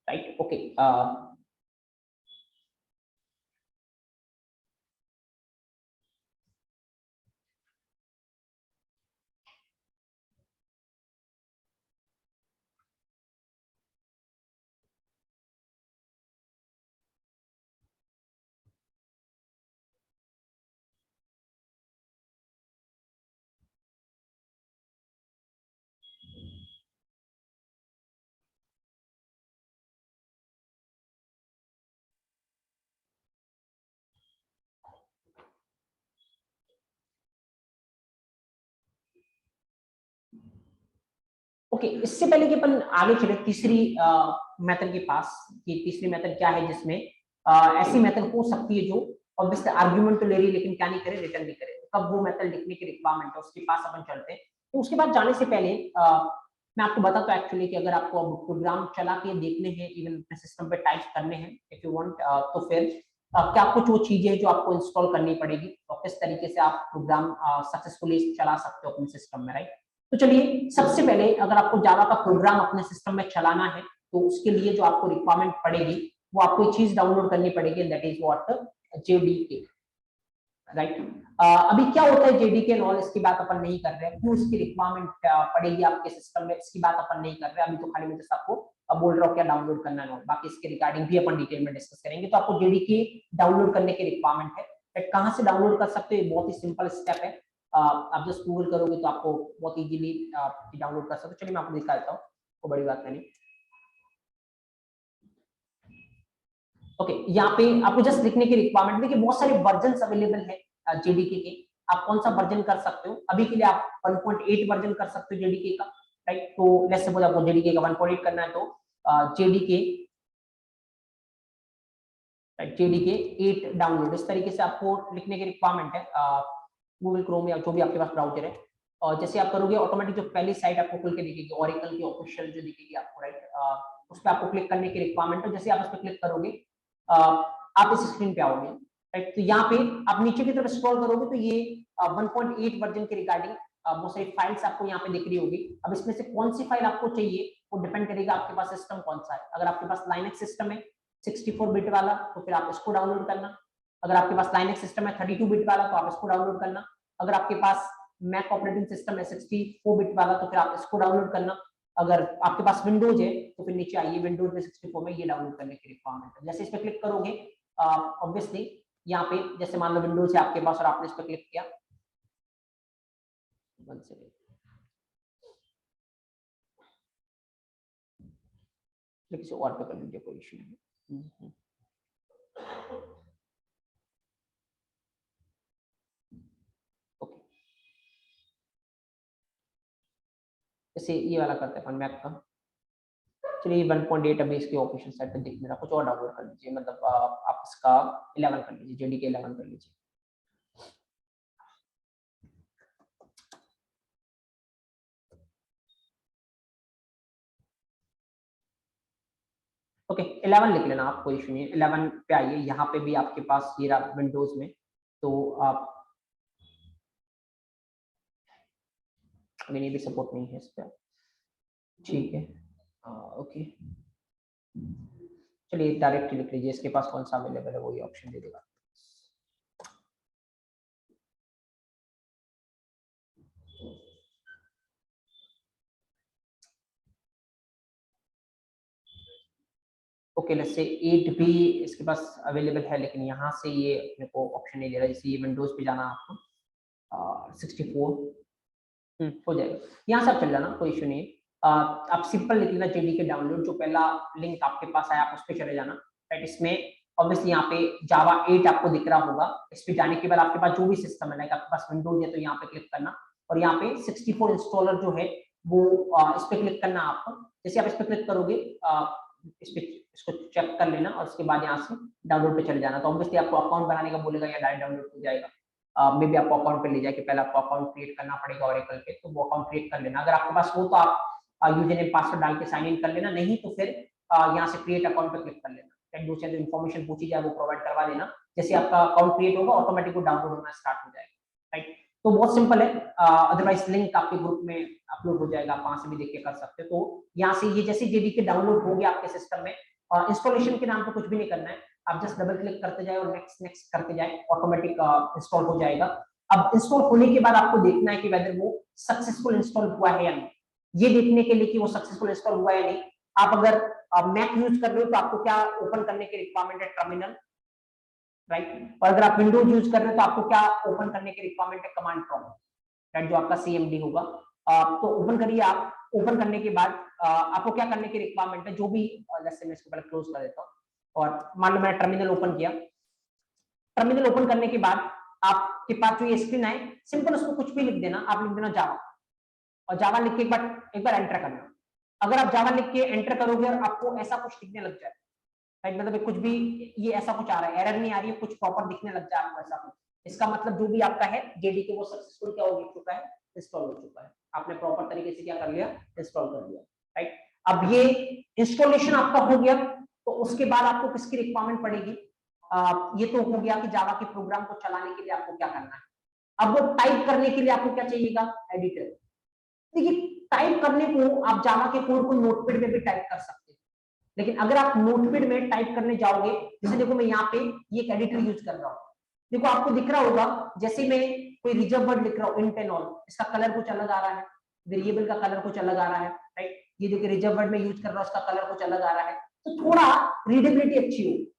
Right, okay. ओके इससे पहले कि अपन आगे चले तीसरी मेथड के पास, कि तीसरी मेथड क्या है जिसमें ऐसी मेथड हो सकती है जो ऑब्वियसली आर्गुमेंट तो ले रही है लेकिन क्या नहीं करे, रिटर्न नहीं करे, तो कब वो मेथड लिखने की रिक्वायरमेंट है उसके पास अपन चलते हैं। तो उसके बाद जाने से पहले मैं आपको बताता हूँ एक्चुअली कि अगर आपको अब प्रोग्राम चला के देखने हैं, इवन अपने सिस्टम पे टाइप करने हैं इफ यू वांट, तो फिर क्या कुछ वो चीजें जो आपको इंस्टॉल करनी पड़ेगी और किस तरीके से आप प्रोग्राम सक्सेसफुली चला सकते हो अपने सिस्टम में, राइट। तो चलिए सबसे पहले अगर आपको जावा का प्रोग्राम अपने सिस्टम में चलाना है तो उसके लिए जो आपको रिक्वायरमेंट पड़ेगी वो आपको एक चीज डाउनलोड करनी पड़ेगी, that is what, JDK, right. अभी क्या होता है जेडीके एंड ऑल, इसकी बात अपन नहीं कर रहे हैं, क्यों इसकी रिक्वायरमेंट पड़ेगी आपके सिस्टम में इसकी बात अपन नहीं कर रहे हैं अभी, तो खाली मैं जस्ट आपको बोल रहा हूँ क्या डाउनलोड करना है, बाकी इसके रिगार्डिंग भी अपन डिटेल में डिस्कस करेंगे। तो आपको जेडीके डाउनलोड करने की रिक्वायरमेंट है, कहाँ से डाउनलोड कर सकते हो, ये बहुत ही सिंपल स्टेप है, आप जस्ट गूगल करोगे तो आपको बहुत इजीली डाउनलोड कर सकते हो। चलिए मैं आपको दिखा देता हूँ, कोई बड़ी बात नहीं। ओके यहाँ पे आपको जस्ट लिखने की रिक्वायरमेंट, देखिए बहुत सारे वर्जन अवेलेबल है जेडीके के, आप कौन सा वर्जन कर सकते हो। अभी के लिए आप 1.8 वर्जन कर सकते हो जेडीके का, राइट। तो लेट्स सपोज आपको जेडीके का 1.8 करना है, तो जेडीके 8 डाउनलोड, इस तरीके से आपको लिखने की रिक्वायरमेंट है गूगल क्रोम या जो भी आपके पास ब्राउजर है। और जैसे आप करोगे ऑटोमेटिक जो पहली साइट आपको खुल के दिखेगी ओरेकल की ऑफिशियल जो दिखेगी आपको, राइट, उस पर आपको क्लिक करने की रिक्वायरमेंट है। जैसे आप उस पर क्लिक करोगे आप इस स्क्रीन पे आओगे, राइट। तो यहाँ पे आप नीचे की तरफ स्क्रॉल करोगे तो ये 1.8 वर्जन के रिगार्डिंग बहुत सारी फाइल्स आपको यहाँ पे दिख रही होगी। अब इसमें से कौन सी फाइल आपको चाहिए वो डिपेंड करेगा आपके पास सिस्टम कौन सा है। अगर आपके पास लाइनक्स सिस्टम है 64 बिट वाला तो फिर आप इसको डाउनलोड करना। अगर आपके पास लाइनक्स सिस्टम है 32 बिट वाला तो आप इसको डाउनलोड करना। अगर आपके पास मैक ऑपरेटिंग सिस्टम है 64 बिट वाला तो फिर आप इसको डाउनलोड करना। अगर आपके पास विंडोज है तो फिर नीचे आइए विंडोज में 64 में ये डाउनलोड करने की रिक्वायरमेंट है। जैसे इस पे क्लिक करोगे ऑब्वियसली यहाँ पे जैसे मान लो विंडोज है आपके पास और आपने इस पे क्लिक किया, किसी और पे कर लीजिए, कोई इशू नहीं। ओके, जैसे ये वाला करते हैं अपन मैक का। चलिए 1.8 अभी इसके ऑफिशियल साइट पे दिख मेरा, कुछ और डाउनलोड कर लीजिए, मतलब आप इसका 11 कर लीजिए, जेडीके 11 कर लीजिए। ओके 11 लिख लेना आप, कोई इशू नहीं है। 11 पे आइए, यहाँ पे भी आपके पास ये रहा विंडोज में, तो आप भी सपोर्ट नहीं है इस पर, ठीक है। ओके चलिए डायरेक्ट लिख लीजिए, इसके पास कौन सा अवेलेबल है वही ऑप्शन दे देगा। ओके लेट्स से 8 भी इसके पास अवेलेबल है, लेकिन यहाँ से ये मेरे को ऑप्शन नहीं दे रहा। जैसे ये विंडोज पे जाना आपको 64 हो जाएगा, यहाँ से आप चल जाना, कोई इशू नहीं है। आप सिंपल लिख लेना जेडी के डाउनलोड, जो पहला लिंक आपके पास आया आप उस पर चले जाना, राइट। इसमें ऑब्वियसली यहाँ पे जावा 8 आपको दिख रहा होगा। इस पे जाने के बाद आपके पास जो भी सिस्टम है, लाइक आपके पास विंडोज है तो यहाँ पे क्लिक करना और यहाँ पे 64 इंस्टॉलर जो है वो इस पे क्लिक करना आपको। जैसे आप इस पे क्लिक करोगे इस पे इसको चेक कर लेना और उसके बाद यहाँ से डाउनलोड पे चले जाना। तो ऑब्वियसली आपको अकाउंट बनाने का बोलेगा या डायरेक्ट डाउनलोड हो जाएगा। मे भी आपको अकाउंट पे ले जाए कि पहले आपको अकाउंट क्रिएट करना पड़ेगा ओरेकल पे, तो वो अकाउंट क्रिएट कर लेना। अगर आपके पास हो तो आप यूजर नेम पासवर्ड डाल के साइन इन कर लेना, नहीं तो फिर यहाँ से क्रिएट अकाउंट पे क्लिक कर लेना। दूसरे जो इन्फॉर्मेशन पूछी जाए वो प्रोवाइड करवा देना। जैसे आपका अकाउंट क्रिएट होगा ऑटोमेटिक वो डाउनलोड होना स्टार्ट हो जाएगा, राइट। तो बहुत सिंपल है, अदरवाइज लिंक आपके ग्रुप में अपलोड हो जाएगा, आप वहां से भी देख के कर सकते हो। तो यहाँ से ये जैसे जेडीके डाउनलोड हो गया आपके सिस्टम में, इंस्टॉलेशन के नाम पे कुछ भी नहीं करना है, आप जस्ट डबल क्लिक करते जाए और नेक्स्ट नेक्स्ट करते जाए, ऑटोमेटिक इंस्टॉल हो जाएगा। अब इंस्टॉल होने के बाद आपको देखना है कि वेदर वो सक्सेसफुल इंस्टॉल हुआ है या नहीं। ये देखने के लिए कि वो सक्सेसफुल इंस्टॉल हुआ है या नहीं, आप अगर मैक यूज कर रहे हो तो आपको क्या ओपन करने की रिक्वायरमेंट है, टर्मिनल, राइट। और अगर आप विंडोज यूज कर रहे हो तो आपको क्या ओपन करने की रिक्वायरमेंट है, कमांड प्रॉम्प्ट, राइट, जो आपका सीएमडी होगा। तो ओपन करिए आप। ओपन करने के बाद आपको क्या करने की रिक्वायरमेंट है, जो भी जैसे मैं इसको पहले क्लोज कर देता हूँ और मान लो मैंने टर्मिनल ओपन किया। टर्मिनल ओपन करने के बाद आपके पास जो ये स्क्रीन आए, सिंपल उसको कुछ भी लिख देना, आप लिख देना जावा, और जावा लिख के एक बार एंटर करना। अगर आप जावा लिख के एंटर करोगे और आपको ऐसा कुछ दिखने लग जाए, राइट, मतलब कुछ भी ये ऐसा कुछ आ रहा है, एरर नहीं आ रही है, कुछ प्रॉपर दिखने लग जाए आपको ऐसा कुछ, इसका मतलब जो भी आपका है जेडीके वो सक्सेसफुल क्या हो चुका है, इंस्टॉल हो चुका है। आपने प्रॉपर तरीके से क्या कर लिया, इंस्टॉल कर लिया, राइट। अब ये इंस्टॉलेशन आपका हो गया, तो उसके बाद आपको किसकी रिक्वायरमेंट पड़ेगी, ये तो हो गया कि जावा के प्रोग्राम को चलाने के लिए आपको क्या करना है। अब वो टाइप करने के लिए आपको क्या चाहिएगा, एडिटर। देखिए टाइप करने को आप जावा के कोड को नोटपैड में भी टाइप कर सकते हैं, लेकिन अगर आप नोटपैड में टाइप करने जाओगे, जैसे देखो मैं यहाँ पे ये एक एडिटर यूज कर रहा हूँ, देखो आपको दिख रहा होगा जैसे मैं कोई रिजर्व वर्ड लिख रहा हूँ, इंट एंड ऑल, इसका कलर कुछ अलग आ रहा है, वेरिएबल का कलर कुछ अलग आ रहा है, राइट। ये जो कि रिजर्व वर्ड में यूज कर रहा हूँ उसका कलर कुछ अलग आ रहा है, तो थोड़ा रीडेबिलिटी अच्छी होगी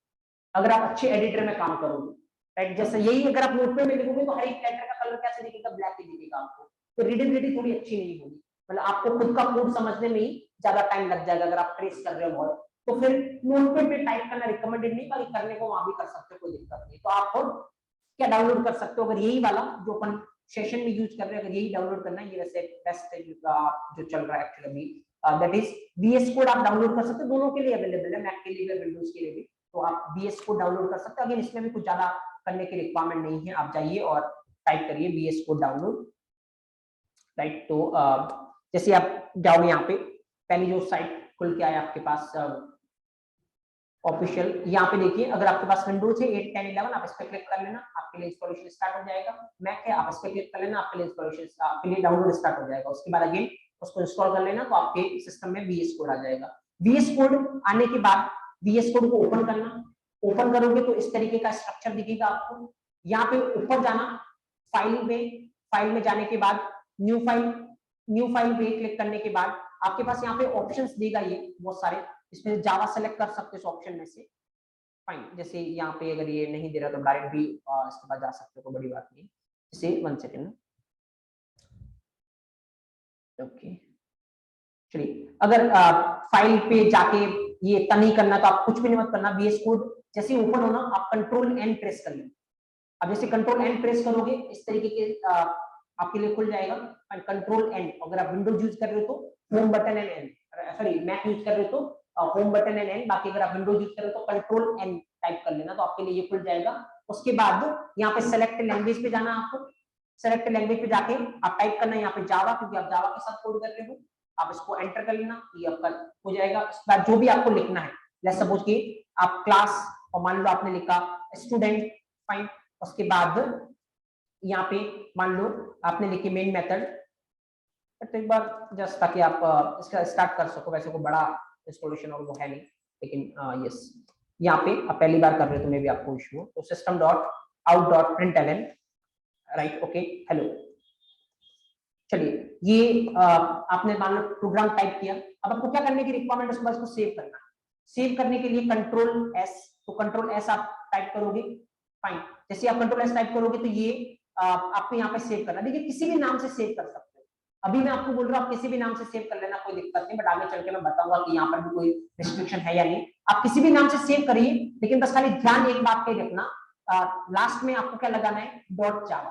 अगर आप अच्छे एडिटर में काम करोगे, राइट। जैसे यही अगर आप नोटपैड में लिखोगे तो हर एक कैरेक्टर का कलर कैसे दिखेगा, ब्लैक ही दिखेगा आपको, तो रीडेबिलिटी थोड़ी अच्छी नहीं होगी, मतलब आपको खुद का कोड समझने में ही ज्यादा टाइम लग जाएगा अगर आप ट्रेस कर रहे हो बहुत। तो फिर नोटपैड में टाइप करना रिकमेंडेड नहीं, बाकी करने को वहां भी कर सकते हो, कोई दिक्कत नहीं। तो आप क्या डाउनलोड कर सकते हो, अगर यही वाला जो अपन सेशन में यूज कर रहे हैं अगर यही डाउनलोड करना है, ये वैसे बेस्ट है जो चल रहा है एक्चुअली अभी, दैट इज VS कोड आप डाउनलोड कर सकते हो, दोनों के लिए अवेलेबल है, मैक के लिए भी विंडोज के लिए भी, तो आप VS कोड डाउनलोड कर सकते हो। अगेन इसमें भी कुछ ज्यादा करने की रिक्वायरमेंट नहीं है, आप जाइए और टाइप करिए VS कोड डाउनलोड, राइट। तो जैसे आप जाओगे यहाँ पे पहली जो साइट खुल के आया आपके पास ऑफिशियल, यहाँ पे देखिए अगर आपके पास विंडोज है 8, 10, 11 आप इस पर क्लिक कर लेना, आपके लिए इंस्टॉलेशन स्टार्ट हो जाएगा। मैक है आप इस पर क्लिक कर लेना, आपके लिए इंस्टॉलेशन आपके लिए डाउनलोड स्टार्ट हो जाएगा। उसके बाद अगेन उसको इंस्टॉल कर लेना, तो आपके सिस्टम में VS कोड आ जाएगा। VS कोड आने के बाद VS कोड को ओपन करना, ओपन करोगे तो इस तरीके का स्ट्रक्चर दिखेगा आपको। यहाँ पे ऊपर जाना, फाइल में जाने के बाद न्यू फाइल पे क्लिक करने के बाद आपके पास यहाँ पे ऑप्शंस देगा ये बहुत सारे, इसमें जावा सेलेक्ट कर सकते हो इस ऑप्शन में से, फाइन। जैसे यहाँ पे अगर ये नहीं दे रहा तो डायरेक्ट भी इसके बाद जा सकते हो, कोई बड़ी बात नहीं। जैसे 1 सेकेंड, ओके चलिए, अगर फाइल पे जाके ये इतना नहीं करना तो आप कुछ भी नहीं मत करना, VS कोड जैसे ही ओपन होना आप कंट्रोल N प्रेस कर लेना। अब जैसे कंट्रोल N प्रेस करोगे इस तरीके के आपके लिए खुल जाएगा, कंट्रोल N। अगर आप विंडोज यूज कर रहे हो तो home button and N, sorry Mac use कर रहे हो तो होम बटन एंड N, बाकी अगर आप विंडोज यूज कर रहे हो तो कंट्रोल N टाइप कर लेना, तो आपके लिए ये खुल जाएगा। उसके बाद यहाँ पे सेलेक्ट लैंग्वेज पे जाना, आपको सेलेक्ट लैंग्वेज पे जाके आप टाइप करना यहाँ पे जावा, क्योंकि आप जावा के साथ कोड कर रहे हो, आप इसको एंटर कर लेना, ये आपका हो जाएगा। उसके बाद जो भी आपको लिखना है, लेट्स सपोज कि आप क्लास और मान लो आपने लिखा स्टूडेंट, फाइन। उसके बाद यहाँ पे मान लो आपने लिखी मेन मेथड, तो एक बार जस्ट ताकि आप इसका स्टार्ट कर सको, वैसे को बड़ा इंस्टॉलेशन और वो है नहीं, लेकिन यस यहाँ पे आप पहली बार कर रहे हो तो मे भी आपको इशू हो, तो system dot out dot println, right, okay hello. चलिए ये आपने मान लो प्रोग्राम टाइप किया, अब आपको क्या करने की रिक्वायरमेंट है, उसके बाद इसको सेव करना। सेव करने के लिए कंट्रोल S, तो कंट्रोल S आप टाइप करोगे, फाइन। जैसे आप कंट्रोल S टाइप करोगे तो ये आपको यहाँ पे सेव करना। देखिए किसी भी नाम से सेव कर सकते हो, अभी मैं आपको बोल रहा हूँ आप किसी भी नाम से सेव कर लेना, कोई दिक्कत नहीं, बट आगे चल के मैं बताऊंगा कि यहाँ पर भी कोई रिस्ट्रिक्शन है या नहीं। आप किसी भी नाम से सेव करिए, लेकिन बस खाली ध्यान एक बात का रखना, लास्ट में आपको क्या लगाना है, डॉट जावा,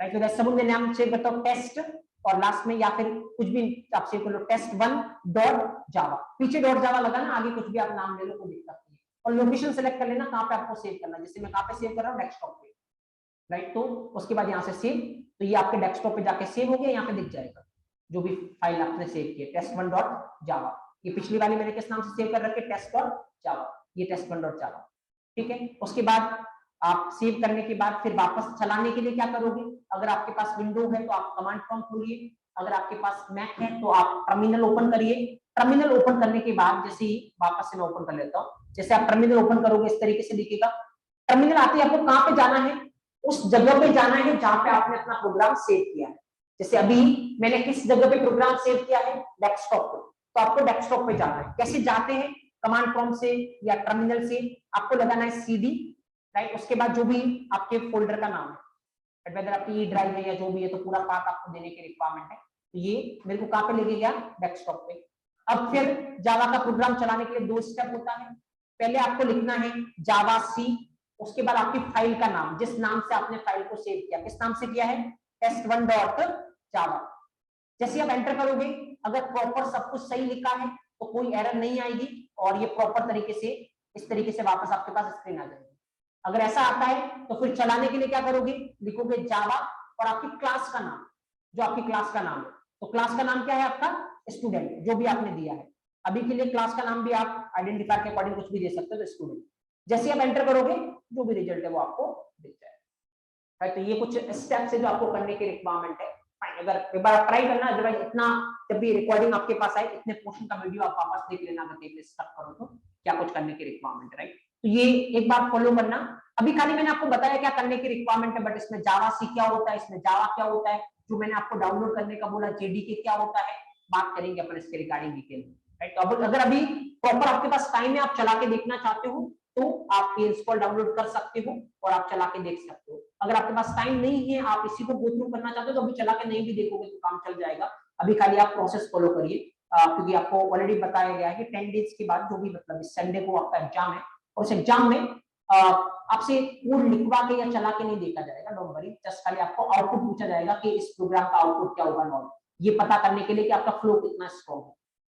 राइट। तो जैसे मैं नाम सेव करता हूँ टेस्ट, और लास्ट में या फिर कुछ भी आप सेव कर लो test1 डॉट जावा, पीछे डॉट जावा लगाना, आगे कुछ भी आप नाम ले लो, कोई दिक्कत नहीं। और लोकेशन सेलेक्ट कर लेना कहाँ पे आपको सेव करना है, जैसे मैं कहाँ पे सेव कर रहा हूँ, डेस्कटॉप पे, राइट। तो उसके बाद यहाँ से सेव, तो ये आपके डेस्कटॉप पे जाके सेव हो गया, यहाँ पे दिख जाएगा जो भी फाइल आपने सेव की है, test1 डॉट जावा। ये पिछली वाली मैंने किस नाम से सेव कर रखी है, टेस्ट डॉट जावा, ये test1 डॉट जावा, ठीक है। उसके बाद आप सेव करने के बाद फिर वापस चलाने के लिए क्या करोगे, अगर आपके पास विंडो है तो आप कमांड प्रॉम्प्ट खोलिए, अगर आपके पास मैक है तो आप टर्मिनल ओपन करिए। टर्मिनल ओपन करने के बाद जैसे ही वापस से मैं ओपन कर लेता हूँ, जैसे आप टर्मिनल ओपन करोगे इस तरीके से दिखेगा। टर्मिनल आते ही आपको कहाँ पे जाना है, उस जगह पे जाना है जहां पे आपने अपना प्रोग्राम सेव किया है। जैसे अभी मैंने किस जगह पे प्रोग्राम सेव किया है, डेस्कटॉप पे, तो आपको डेस्कटॉप पे जाना है। कैसे जाते हैं, कमांड प्रॉम्प्ट से या टर्मिनल से आपको लगाना है CD, राइट। उसके बाद जो भी आपके फोल्डर का नाम है, वेदर आपकी ड्राइव है या जो भी है, तो पूरा पाथ आपको देने की रिक्वायरमेंट है। तो ये मेरे को कहाँ पे लेके गया, डेस्कटॉप पे। अब फिर जावा का प्रोग्राम चलाने के लिए 2 स्टेप होता है, पहले आपको लिखना है जावा C, उसके बाद आपकी फाइल का नाम, जिस नाम से आपने फाइल को सेव किया, किस नाम से किया है, test1 डॉट जावा। जैसे आप एंटर करोगे, अगर प्रॉपर सब कुछ सही लिखा है तो कोई एरर नहीं आएगी, और ये प्रॉपर तरीके से इस तरीके से वापस आपके पास स्क्रीन आ जाएगी। अगर ऐसा आता है तो फिर चलाने के लिए क्या करोगे, लिखोगे जावा और आपकी क्लास का नाम, जो आपकी क्लास का नाम है, तो क्लास का नाम क्या है आपका, स्टूडेंट, जो भी आपने दिया है। अभी के लिए क्लास का नाम भी आप आइडेंटिफायर के अकॉर्डिंग कुछ भी दे सकते हो, तो स्टूडेंट। जैसे आप एंटर करोगे जो भी रिजल्ट है वो आपको दिख जाएगा। तो ये कुछ स्टेप्स है जो आपको करने की रिक्वायरमेंट है। अगर एक बार ट्राई करना, अदरवाइज इतना जब भी रिकॉर्डिंग आपके पास आए, इतने पोर्शन का वीडियो आप वापस देख लेना, अगर देख ले स्टक करो तो क्या कुछ करने की रिक्वायरमेंट है, राइट। तो ये एक बार फॉलो करना। अभी खाली मैंने आपको बताया क्या करने की रिक्वायरमेंट है, बट इसमें जावा सी क्या होता है, इसमें जावा क्या होता है, जो मैंने आपको डाउनलोड करने का बोला जेडीके क्या होता है, बात करेंगे अपन इसके रिगार्डिंग डिटेल में, राइट। तो अगर अभी प्रॉपर आपके पास टाइम है, आप चला के देखना चाहते हो तो आप इंस्टॉल डाउनलोड कर सकते हो और आप चला के देख सकते हो। अगर आपके पास टाइम नहीं है, आप इसी को गो थ्रू करना चाहते हो, तो अभी चला के नहीं भी देखोगे तो काम चल जाएगा। अभी खाली आप प्रोसेस फॉलो करिए, क्योंकि आपको ऑलरेडी बताया गया है कि 10 डेज के बाद, जो भी मतलब इस संडे को आपका एग्जाम है, और उस एग्जाम में आपसे कोड लिखवा के या चला के नहीं देखा जाएगा, डोंट वरी, जस्ट खाली आपको आउटपुट पूछा जाएगा कि इस प्रोग्राम का आउटपुट क्या होगा नॉट, ये पता करने के लिए कि आपका फ्लो कितना स्ट्रॉन्ग है।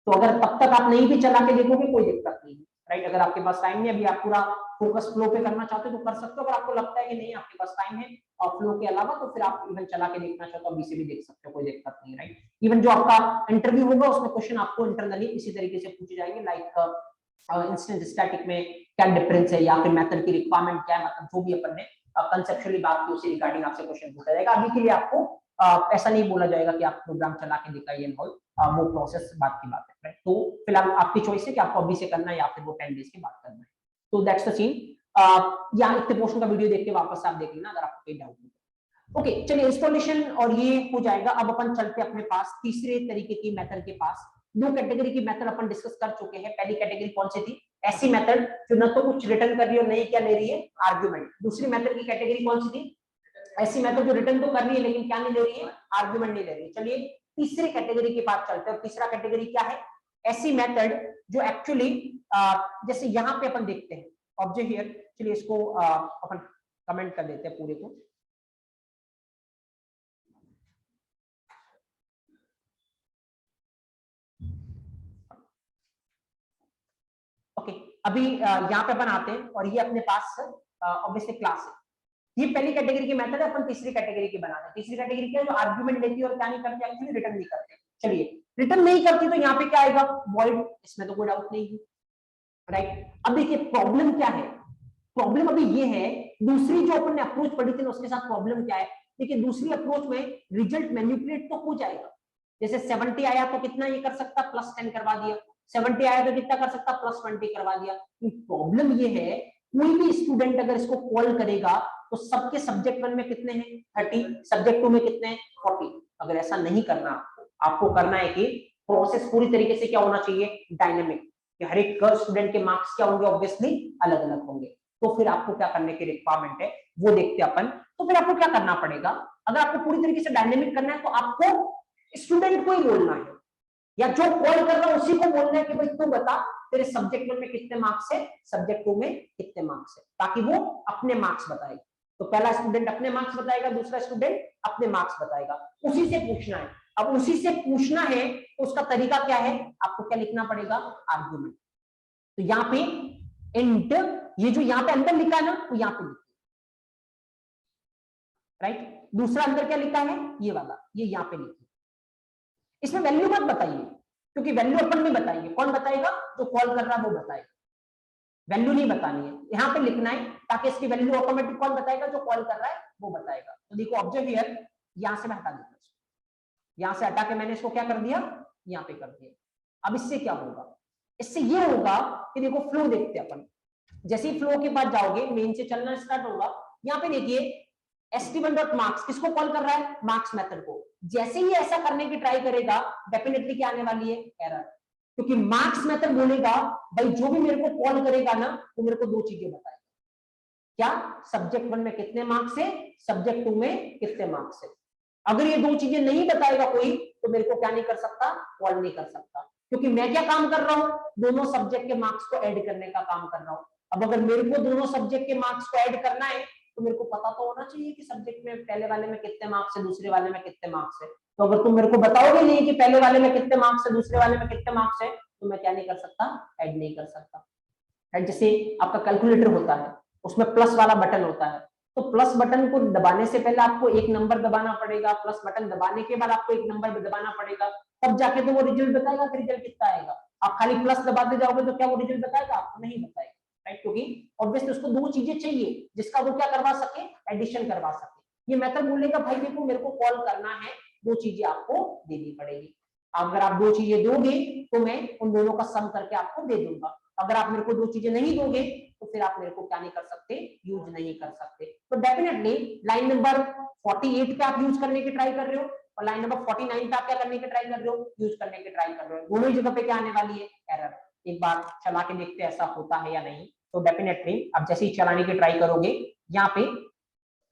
तो अगर तब तक आप नहीं भी चला के देखोगे कोई दिक्कत नहीं है, राइट। अगर आपके पास टाइम नहीं, अभी आप पूरा फोकस फ्लो पे करना चाहते हो तो कर सकते हो, अगर आपको लगता है कि नहीं आपके पास टाइम है और फ्लो के अलावा, तो फिर आप इवन चला के देखना चाहते हो अभी से भी देख सकते हो, कोई दिक्कत नहीं, राइट। इवन जो आपका इंटरव्यू होगा उसमें क्वेश्चन आपको इंटरनली इसी तरीके से पूछे जाएंगे, लाइक इंस्टेंट स्टैटिक में क्या डिफरेंस है या फिर मेथड की रिक्वायरमेंट क्या है, मतलब जो भी अपन ने कंसेप्चुअली बात की उसी रिगार्डिंग आपसे क्वेश्चन पूछा जाएगा। अभी के लिए आपको ऐसा नहीं बोला जाएगा कि आप प्रोग्राम चला के दिखाइए, वो प्रोसेस बात की बात है, राइट। तो फिलहाल आपकी चॉइस है कि आपको अभी से करना है या फिर वो 10 डेज के बाद करना है। तो दैट्स द सीन। यहाँ इतने पोर्शन का वीडियो देख के वापस आप देख लेना अगर आपको कोई डाउट हो। ओके, चलिए इंस्टॉलेशन और ये हो जाएगा। अब अपन चलते अपने पास तीसरे तरीके की मेथड के पास। दो कैटेगरी की मेथड अपन डिस्कस कर चुके हैं। पहली कैटेगरी कौन सी थी? ऐसी मेथड जो न तो कुछ रिटर्न कर रही है, नहीं क्या ले रही है, आर्गुमेंट। दूसरी मेथड की कैटेगरी कौन सी थी? ऐसी मेथड जो रिटर्न तो कर रही है लेकिन क्या नहीं ले रही है, आर्गुमेंट नहीं ले रही है। चलिए तीसरे कैटेगरी के पास चलते हैं। तीसरा कैटेगरी क्या है? ऐसी मेथड जो एक्चुअली जैसे यहाँ पे अपन देखते हैं ऑब्जेक्ट हियर, चलिए इसको अपन कमेंट कर देते हैं पूरे को। ओके, अभी यहाँ पे अपन आते हैं और ये अपने पास ऑब्वियसली क्लास है। ये पहली कैटेगरी की मेथड है, अपन तीसरी कैटेगरी की बनाते हैं। तीसरी कैटेगरी क्या है? जो आर्गुमेंट लेती है और क्या नहीं करती, एक्चुअली रिटर्न नहीं करते। चलिए रिटर्न नहीं करती तो यहाँ पे क्या आएगा? वॉइड, इसमें तो कोई डाउट नहीं है, राइट। अब देखिए प्रॉब्लम क्या है? प्रॉब्लम अभी ये है, दूसरी जो अपन ने अप्रोच पढ़ी थी उसके साथ प्रॉब्लम क्या है? देखिए दूसरी अप्रोच में रिजल्ट मैनिपुलेट तो हो जाएगा। जैसे 70 आया तो कितना ये कर सकता? +10 करवा दिया। 70 आया तो कितना कर सकता? +20 करवा दिया। प्रॉब्लम ये है, कोई भी स्टूडेंट अगर इसको कॉल करेगा तो सबके सब्जेक्ट 1 में कितने हैं? 30, सब्जेक्ट 2 में कितने हैं? 40। अगर ऐसा नहीं करना, आपको करना है कि प्रोसेस पूरी तरीके से क्या होना चाहिए? डायनेमिक, कि हर एक स्टूडेंट के मार्क्स क्या होंगे? ऑब्वियसली अलग अलग होंगे। तो फिर आपको क्या करने की रिक्वायरमेंट है वो देखते हैं अपन। तो फिर आपको क्या करना पड़ेगा? अगर आपको पूरी तरीके से डायनेमिक करना है तो आपको स्टूडेंट को ही बोलना है, या जो कॉल कर रहा है उसी को बोलना है कि भाई तू बता तेरे सब्जेक्ट 1 में कितने मार्क्स है, सब्जेक्ट 2 में कितने मार्क्स है, ताकि वो अपने मार्क्स बताए। तो पहला स्टूडेंट अपने मार्क्स बताएगा, दूसरा स्टूडेंट अपने मार्क्स बताएगा, उसी से पूछना है। अब उसी से पूछना है तो उसका तरीका क्या है? आपको क्या लिखना पड़ेगा? आर्गुमेंट। तो यहाँ पे इंट, ये जो यहाँ पे अंदर लिखा है ना, वो यहाँ पे लिखिए, राइट। दूसरा अंदर क्या लिखा है? ये वाला, ये यहाँ पे लिखिए। इसमें वैल्यू मत बताइए, क्योंकि वैल्यू अपन नहीं बताएंगे। कौन बताएगा? जो कॉल कर रहा है वो बताएगा। वैल्यू नहीं बतानी है, यहाँ पे लिखना है, ताकि इसकी वैल्यू ऑटोमेटिक कौन बताएगा? जो कॉल कर रहा है वो बताएगा। तो देखो ऑब्जेक्ट हियर, यहां से मैं हटा देता हूं, यहां से हटा के मैंने इसको क्या कर दिया? यहाँ पे कर दिया। अब इससे क्या होगा? इससे ये होगा कि देखो फ्लो देखते हैं अपन। जैसे ही फ्लो के बाद जाओगे, मेन से चलना स्टार्ट होगा। यहाँ पे देखिए st1.marks किसको कॉल कर रहा है? मार्क्स मेथड को। जैसे ही ऐसा करने की ट्राई करेगा, डेफिनेटली क्या आने वाली है? एरर। क्योंकि मार्क्स मेथड बोलेगा भाई जो भी मेरे को कॉल करेगा ना, वो मेरे को दो चीजें बताएगा। क्या? सब्जेक्ट 1 में कितने मार्क्स है, सब्जेक्ट 2 में कितने मार्क्स है। अगर ये दो चीजें नहीं बताएगा कोई, तो मेरे को क्या नहीं कर सकता? कॉल नहीं कर सकता। क्योंकि मैं क्या काम कर रहा हूं? दोनों सब्जेक्ट के मार्क्स को ऐड करने का काम कर रहा हूं। अब अगर मेरे को दोनों सब्जेक्ट के मार्क्स को ऐड करना है, तो मेरे को पता तो होना चाहिए कि सब्जेक्ट में पहले वाले में कितने मार्क्स है, दूसरे वाले में कितने मार्क्स है। तो अगर तुम मेरे को बताओगे नहीं कि पहले वाले में कितने मार्क्स है, दूसरे वाले में कितने मार्क्स है, तो मैं क्या नहीं कर सकता? ऐड नहीं कर सकता। जैसे आपका कैलकुलेटर होता है, उसमें प्लस वाला बटन होता है, तो प्लस बटन को दबाने से पहले आपको एक नंबर दबाना पड़ेगा, प्लस बटन दबाने के बाद आपको एक नंबर दबाना पड़ेगा, तब जाके तो वो रिजल्ट बताएगा कि रिजल्ट कितना आएगा। आप खाली प्लस दबाते जाओगे तो क्या वो रिजल्ट बताएगा? आपको नहीं बताएगा, राइट। क्योंकि ऑब्वियसली उसको दो चीजें चाहिए जिसका वो क्या करवा सके? एडिशन करवा सके। ये मेथड बोलेगा भाई देखो मेरे को कॉल करना है, दो चीजें आपको देनी पड़ेगी। अगर आप दो चीजें दोगे तो मैं उन दोनों का सम करके आपको दे दूंगा। अगर आप मेरे को दो चीजें नहीं दोगे तो फिर आप मेरे को क्या नहीं कर सकते? यूज नहीं कर सकते। तो डेफिनेटली लाइन नंबर 48 पे आप यूज करने की ट्राई कर रहे हो, और लाइन नंबर 49 पे आप क्या करने की ट्राई कर रहे हो? यूज करने की ट्राई कर रहे हो। दोनों ही जगह पे क्या आने वाली है? एरर। एक बार चला के देखते हैं ऐसा होता है या नहीं। तो डेफिनेटली आप जैसे ही चलाने की ट्राई करोगे, यहाँ पे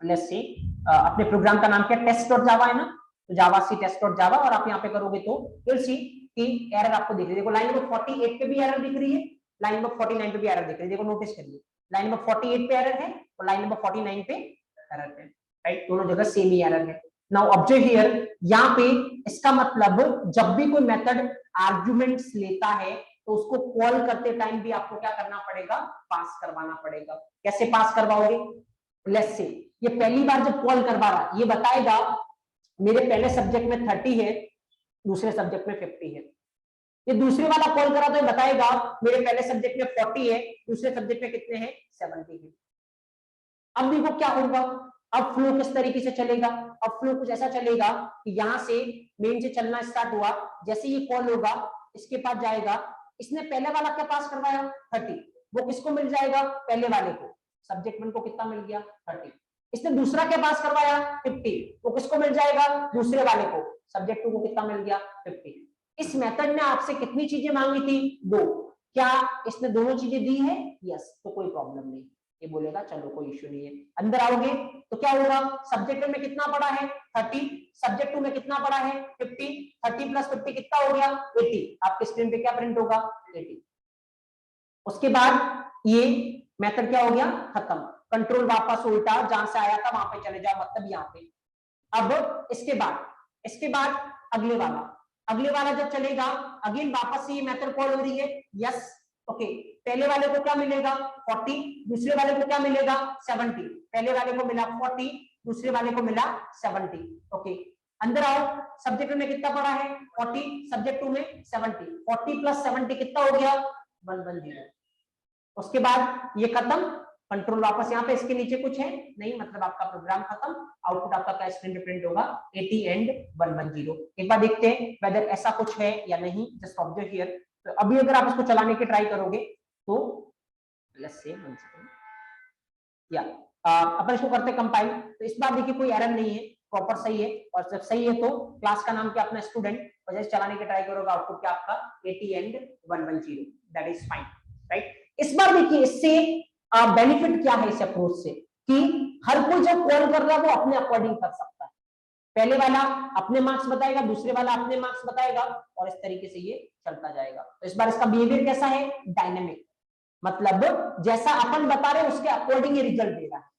लेट्स सी अपने प्रोग्राम का नाम क्या? टेस्ट.जावा है ना, तो जावा सी टेस्ट.जावा, और आप यहाँ पे करोगे तो विल सी कि एरर आपको दिख रही है। देखो लाइन नंबर 48 पे भी एरर दिख रही है, लाइन नंबर 49 पे भी एरर दिख रही है। देखो नोटिस करिए, लाइन नंबर 48 पे एरर है और लाइन नंबर 49 पे एरर है, राइट, दोनों जगह सेम ही एरर है। नाउ ऑब्जर्व हियर, यहाँ पे इसका मतलब जब भी कोई मेथड आर्गुमेंट्स लेता है तो उसको कॉल करते टाइम भी आपको क्या करना पड़ेगा, पास करवाना पड़ेगा। कैसे पास करवाओगे, लेट्स से ये पहली बार जब कॉल करवा रहा, ये बताएगा मेरे पहले सब्जेक्ट में 30 है, दूसरे सब्जेक्ट में 50 है। ये दूसरे वाला कॉल करा तो ये बताएगा मेरे पहले सब्जेक्ट में 40 है, दूसरे सब्जेक्ट में कितने हैं, 70 है। अब देखो क्या होगा, अब फ्लो किस तरीके से चलेगा, अब फ्लो कुछ ऐसा चलेगा कि यहां से मेन से चलना स्टार्ट हुआ, जैसे ये कॉल होगा इसके पास जाएगा, इसने पहले वाला क्या पास करवाया 30, वो किसको मिल जाएगा, पहले वाले को, सब्जेक्ट 1 को कितना मिल गया 30। इसने दूसरा क्या पास करवाया 50, वो किसको मिल जाएगा, दूसरे वाले को, सब्जेक्ट 2 को कितना मिल गया 50। इस मेथड ने आपसे कितनी चीजें मांगी थी, 2, क्या इसने दोनों चीजें दी है, यस, तो कोई प्रॉब्लम नहीं, ये बोलेगा चलो कोई इश्यू नहीं है। अंदर आओगे तो क्या होगा, सब्जेक्ट में कितना पड़ा है 30, सब्जेक्ट 2 में कितना पड़ा है 50, 30 प्लस 50 कितना हो गया 80, आपके स्क्रीन पे क्या प्रिंट होगा 80। उसके बाद ये मेथड क्या हो गया, खत्म, कंट्रोल वापस उल्टा, जहां से आया था वहां पे चले जाओ, मतलब यहाँ पे। अब इसके बाद अगले वाला जब चलेगा, अगेन वापस से ये मेथड कॉल हो रही है, यस, ओके, पहले वाले को क्या मिलेगा 40, दूसरे वाले को क्या मिलेगा 70, पहले वाले को मिला 40, दूसरे वाले को मिला 70, ओके। अंदर आओ, सब्जेक्ट में कितना पड़ा है 40, सब्जेक्ट 2 में 70, 40 प्लस 70 कितना हो गया 110। उसके बाद ये खत्म, कंट्रोल वापस यहाँ पे, इसके नीचे कुछ है नहीं, मतलब आपका प्रोग्राम खत्म, आउटपुट आपका क्या स्क्रीन पे प्रिंट होगा 80 एंड 110। एक बार देखते हैं वेदर ऐसा कुछ है या नहीं, जस्ट ऑब्जर्व हियर। तो अभी अगर आप इसको चलाने की ट्राई करोगे तो लेट्स से या अपन इसको करते कंपाइल, तो इस बार देखिए कोई एरर नहीं है, प्रॉपर सही है, और जब सही है तो क्लास का नाम क्या अपना स्टूडेंट, और जैसे चलाने की ट्राई करोगे आउटपुट क्या आपका 80 and 110, that is fine, right. इस बार देखिए इससे बेनिफिट क्या है इस अप्रोच से, कि हर कोई जब कॉल कर रहा है वो अपने अकॉर्डिंग कर सकता है, पहले वाला अपने मार्क्स बताएगा, दूसरे वाला अपने मार्क्स बताएगा, और इस तरीके से ये चलता जाएगा। तो इस बार इसका बिहेवियर कैसा है, डायनेमिक, मतलब जैसा अपन बता रहे हैं उसके अकॉर्डिंग ये रिजल्ट दे रहा है।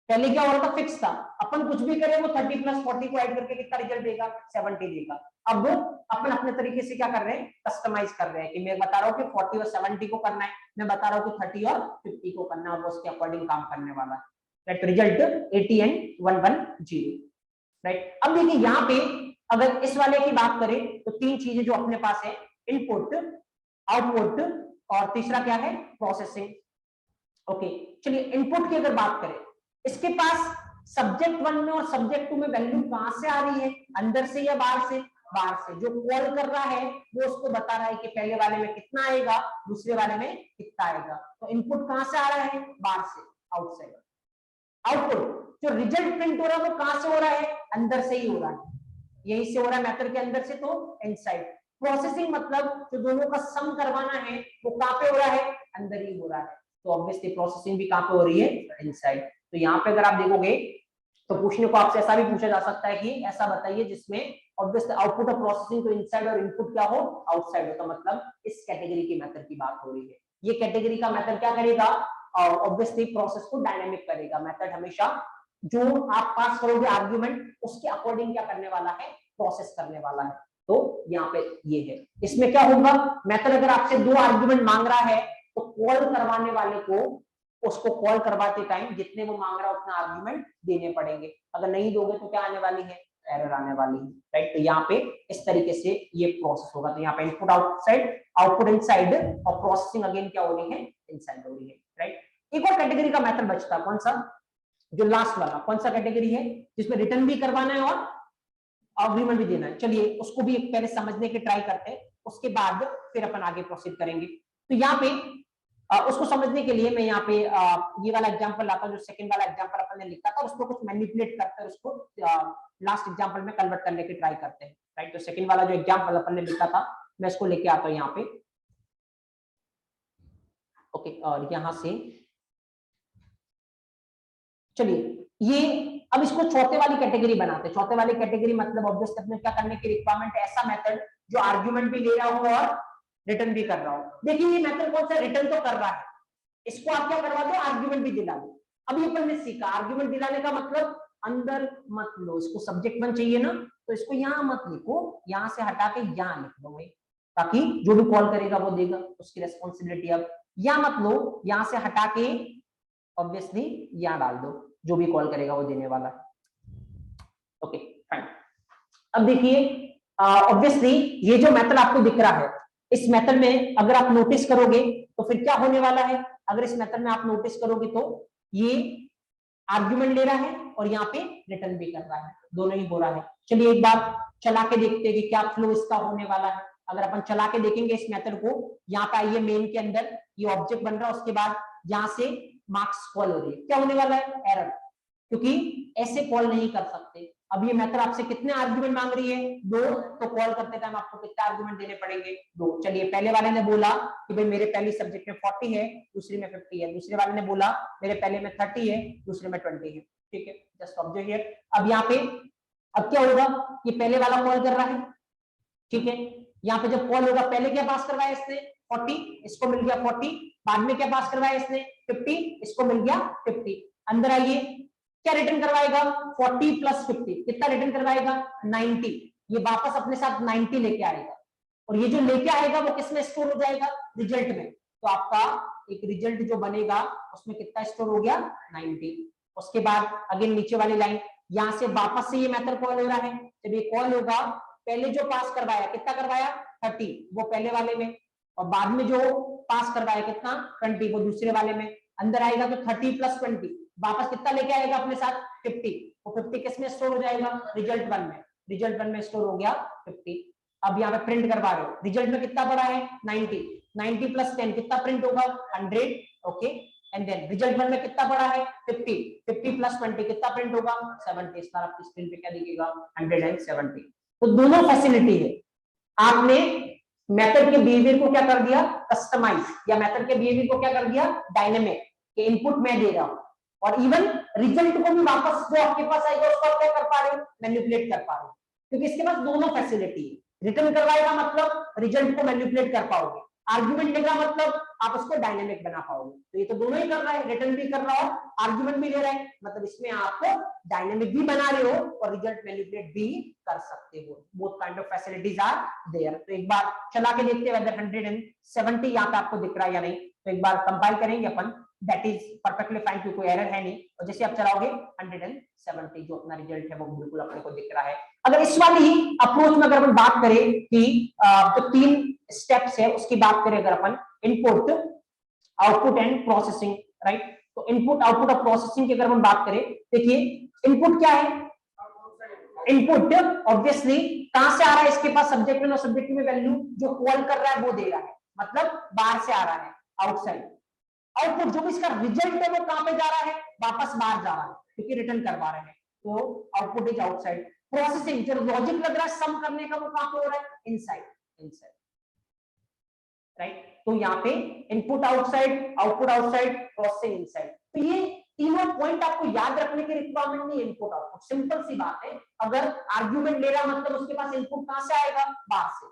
पहले क्या हो रहा था, फिक्स था, अपन कुछ भी करें वो 30 प्लस 40 को ऐड करके कितना रिजल्ट देगा 70 देगा। अब अपन अपने तरीके से क्या कर रहे हैं, कस्टमाइज कर रहे हैं, कि मैं बता रहा हूँ कि 40 और 70 को करना है, मैं बता रहा हूँ कि 30 और 50 को करना है, और वो उसके अकॉर्डिंग काम करने वाला है। That result 80 and 110, right. अब देखिए यहाँ पे अगर इस वाले की बात करें तो 3 चीजें जो अपने पास है, इनपुट, आउटपुट, और तीसरा क्या है, प्रोसेसिंग। ओके, चलिए इनपुट की अगर बात करें, इसके पास सब्जेक्ट 1 में और सब्जेक्ट 2 में वैल्यू कहां से आ रही है, अंदर से या बाहर से, बाहर से। जो कॉल कर रहा है वो उसको बता रहा है कि पहले वाले में कितना आएगा, दूसरे वाले में कितना आएगा। तो इनपुट कहां से आ रहा है, बाहर से, आउटसाइड। आउटपुट जो रिजल्ट प्रिंट हो रहा है वो कहां से हो रहा है, अंदर से ही हो रहा है, यहीं से हो रहा है मेथड के अंदर से, तो इनसाइड। प्रोसेसिंग मतलब जो दोनों का सम करवाना है वो कहां पे हो रहा है, अंदर ही हो रहा है, तो ऑब्वियसली प्रोसेसिंग भी कहां पे हो रही है, इनसाइड। तो यहाँ पे अगर आप देखोगे तो पूछने को आपसे ऐसा भी पूछा जा सकता है कि ऐसा बताइए जिसमें ऑब्वियसली आउटपुट ऑफ प्रोसेसिंग तो इनसाइड और इनपुट क्या हो, आउटसाइड हो, तो मतलब इस कैटेगरी की मेथड की बात हो रही है। ये कैटेगरी का मेथड क्या करेगा, और ऑब्वियसली प्रोसेस को डायनेमिक करेगा। मेथड हमेशा जो आप पास करोगे आर्ग्यूमेंट उसके अकॉर्डिंग क्या करने वाला है, प्रोसेस करने वाला है। तो यहाँ पे ये है, इसमें क्या होगा, मेथड अगर आपसे 2 आर्ग्यूमेंट मांग रहा है तो कॉल करवाने वाले को उसको कॉल करवाते टाइम जितने वो मांग रहा है उतना आर्ग्यूमेंट देने पड़ेंगे, अगर नहीं दोगे तो क्या आने वाली है, एरर आने वाली है, राइट। तो यहाँ पे इस तरीके से ये प्रोसेस होगा। तो यहाँ पे इनपुट आउटसाइड, आउटपुट इनसाइड, और प्रोसेसिंग अगेन क्या हो रही है, इनसाइड हो रही है, राइट। एक और कैटेगरी का मेथड बचता है, कौन सा, जो लास्ट वाला, कौन सा कैटेगरी है, जिसमें रिटर्न भी करवाना है और अग्रीमेंट भी देना है। चलिए उसको भी पहले समझने की ट्राई करते हैं, उसके बाद फिर अपन आगे प्रोसीड करेंगे। तो यहाँ पे उसको समझने के लिए मैं यहाँ पे ये वाला एग्जांपल लाता हूँ, जो सेकंड वाला एग्जांपल अपन ने लिखा था, उसको कुछ मैनिपुलेट करते हैं, उसको लास्ट एग्जांपल में कन्वर्ट करने की ट्राई करते हैं, राइट। तो सेकंड वाला जो एग्जांपल अपन ने लिखा था मैं इसको लेके आता हूँ यहाँ पे, ओके। और यहाँ से चलिए ये अब इसको चौथे वाली कैटेगरी बनाते हैं। चौथे वाली कैटेगरी मतलब ऑब्वियसली अपने क्या करने की रिक्वायरमेंट है, ऐसा मेथड जो आर्ग्यूमेंट भी ले रहा हो और रिटर्न भी कर रहा हो। देखिए ये मेथड कौन सा, रिटर्न तो कर रहा है, इसको आप क्या करवा दो, आर्ग्यूमेंट भी दिला दो। अभी अपन ने सीखा आर्ग्यूमेंट दिलाने का मतलब अंदर मत लो, इसको सब्जेक्ट वन चाहिए ना, तो इसको यहां मत लिखो, यहां से हटा के यहां लिख दो भाई, ताकि जो भी कॉल करेगा वो देगा, उसकी रेस्पॉन्सिबिलिटी। अब यहां मत लो, यहां से हटा के ऑब्वियसली यहां डाल दो, जो भी कॉल करेगा वो देने वाला। Okay fine. अब देखिए ऑब्वियसली ये जो मेथड आपको दिख रहा है, इस मेथड में अगर आप नोटिस करोगे तो फिर क्या होने वाला है, अगर इस मेथड में आप नोटिस करोगे तो ये आर्ग्यूमेंट ले रहा है और यहाँ पे रिटर्न भी कर रहा है, दोनों ही हो रहा है। चलिए एक बार चला के देखते हैं कि क्या फ्लो इसका होने वाला है। अगर अपन चला के देखेंगे इस मेथड को, यहाँ पे आइए मेन के अंदर, ये ऑब्जेक्ट बन रहा है, उसके बाद यहाँ से मार्क्स कॉल हो रही है, क्या होने वाला है, एरर, क्योंकि ऐसे कॉल नहीं कर सकते। अब ये मेथड आपसे कितने आर्गुमेंट मांग रही है, 2, तो कॉल करते टाइम आपको कितने आर्गुमेंट देने पड़ेंगे, 2। चलिए पहले वाले ने बोला कि भाई मेरे पहली सब्जेक्ट में 40 है, दूसरी में 50 है, दूसरे वाले ने बोला मेरे पहले में 30 है, दूसरे में 20 है, ठीक है, जस्ट ऑब्जर्व हियर। अब यहाँ पे अब क्या होगा, ये पहले वाला कॉल कर रहा है, ठीक है, यहाँ पे जब कॉल होगा पहले क्या पास करवाया इसने 40, इसको मिल गया 40, बाद में क्या पास करवाया इसने 50, इसको मिल गया 50। अंदर आइए, क्या रिटर्न करवाएगा 40 प्लस 50, कितना रिटर्न करवाएगा 90, ये वापस अपने साथ 90 लेके आएगा, और ये जो लेके आएगा वो किसमें स्टोर हो जाएगा, रिजल्ट में। तो आपका एक रिजल्ट जो बनेगा उसमें कितना स्टोर हो गया 90। उसके बाद अगेन नीचे वाली लाइन, यहां से वापस से ये मेथड कॉल हो रहा है, जब ये कॉल होगा पहले जो पास करवाया कितना करवाया 30, वो पहले वाले में, और बाद में जो पास करवाया कितना 20, वो दूसरे वाले में। अंदर आएगा तो 30 प्लस 20, वापस कितना लेके आएगा अपने साथ 50, वो 50 किस में स्टोर हो जाएगा, रिजल्ट वन में, रिजल्ट वन में स्टोर हो गया 50। अब यहाँ पे प्रिंट करवा रहे हो, रिजल्ट में कितना पड़ा है 90, 90 प्लस 10 कितना प्रिंट होगा 100, okay, and then result one में कितना पड़ा है 50, 50 प्लस 20 कितना प्रिंट होगा 70, इस बार आपकी स्क्रीन पे क्या दिखेगा 170। तो दोनों फैसिलिटी है, आपने मेथड के बिहेवियर को क्या कर दिया कस्टमाइज, या मेथड के बिहेवियर को क्या कर दिया डायनेमिक, कि इनपुट मैं दे रहा हूं, और इवन रिजल्ट को भी वापस जो आपके पास आएगा उसको आप क्या कर पा रहे हो, मैनिपुलेट कर पा रहे हो, क्योंकि इसके पास दोनों फैसिलिटी है। रिटर्न करवाएगा मतलब रिजल्ट को मैनिपुलेट कर पाओगे, आर्ग्यूमेंट लेगा मतलब आप उसको डायनेमिक बना पाओगे। तो ये तो दोनों ही कर रहा है, रिटर्न भी कर रहा हो, आर्ग्यूमेंट भी ले रहा है, मतलब इसमें आप डायनेमिक भी बना रहे हो और रिजल्ट मैनिपुलेट भी कर सकते हो। Both kind of facilities are there. तो एक बार चला के देखते हैं वेदर 170 यहाँ पे आपको दिख रहा है या नहीं। तो एक बार कंपाइल करेंगे अपन, दैट इज परफेक्टली फाइन, क्योंकि कोई एरर है नहीं, और जैसे आप चलाओगे 170 जो अपना रिजल्ट है वो बिल्कुल अपने को दिख रहा है। अगर इस वाली अप्रोच में अगर अपन बात करें कि जो 3 स्टेप्स है उसकी बात करें, अगर अपन input output and processing, right, तो इनपुट आउटपुट और प्रोसेसिंग की अगर हम बात करें, देखिए इनपुट क्या है, इनपुट ऑब्वियसली कहां से आ रहा है, इसके पास सब्जेक्ट में और सब्जेक्ट में वैल्यू जो कॉल कर रहा है वो दे रहा है, मतलब बाहर से आ रहा है, आउटसाइड। आउटपुट जो भी इसका रिजल्ट है वो कहां पे जा रहा है, वापस बाहर जा रहा है, क्योंकि रिटर्न करवा रहे हैं, तो आउटपुट इज आउटसाइड। प्रोसेसिंग जो लॉजिक लग रहा है सम करने का वो कहां पे हो रहा है, इनसाइड, इनसाइड, राइट। तो यहाँ पे input outside, output outside, processing inside. तो ये तीनों पॉइंट आपको याद रखने की रिक्वायरमेंट नहीं, इनपुट आउटपुट सिंपल सी बात है। अगर आर्ग्यूमेंट ले रहा मतलब उसके पास इनपुट कहां से आएगा, बाहर से।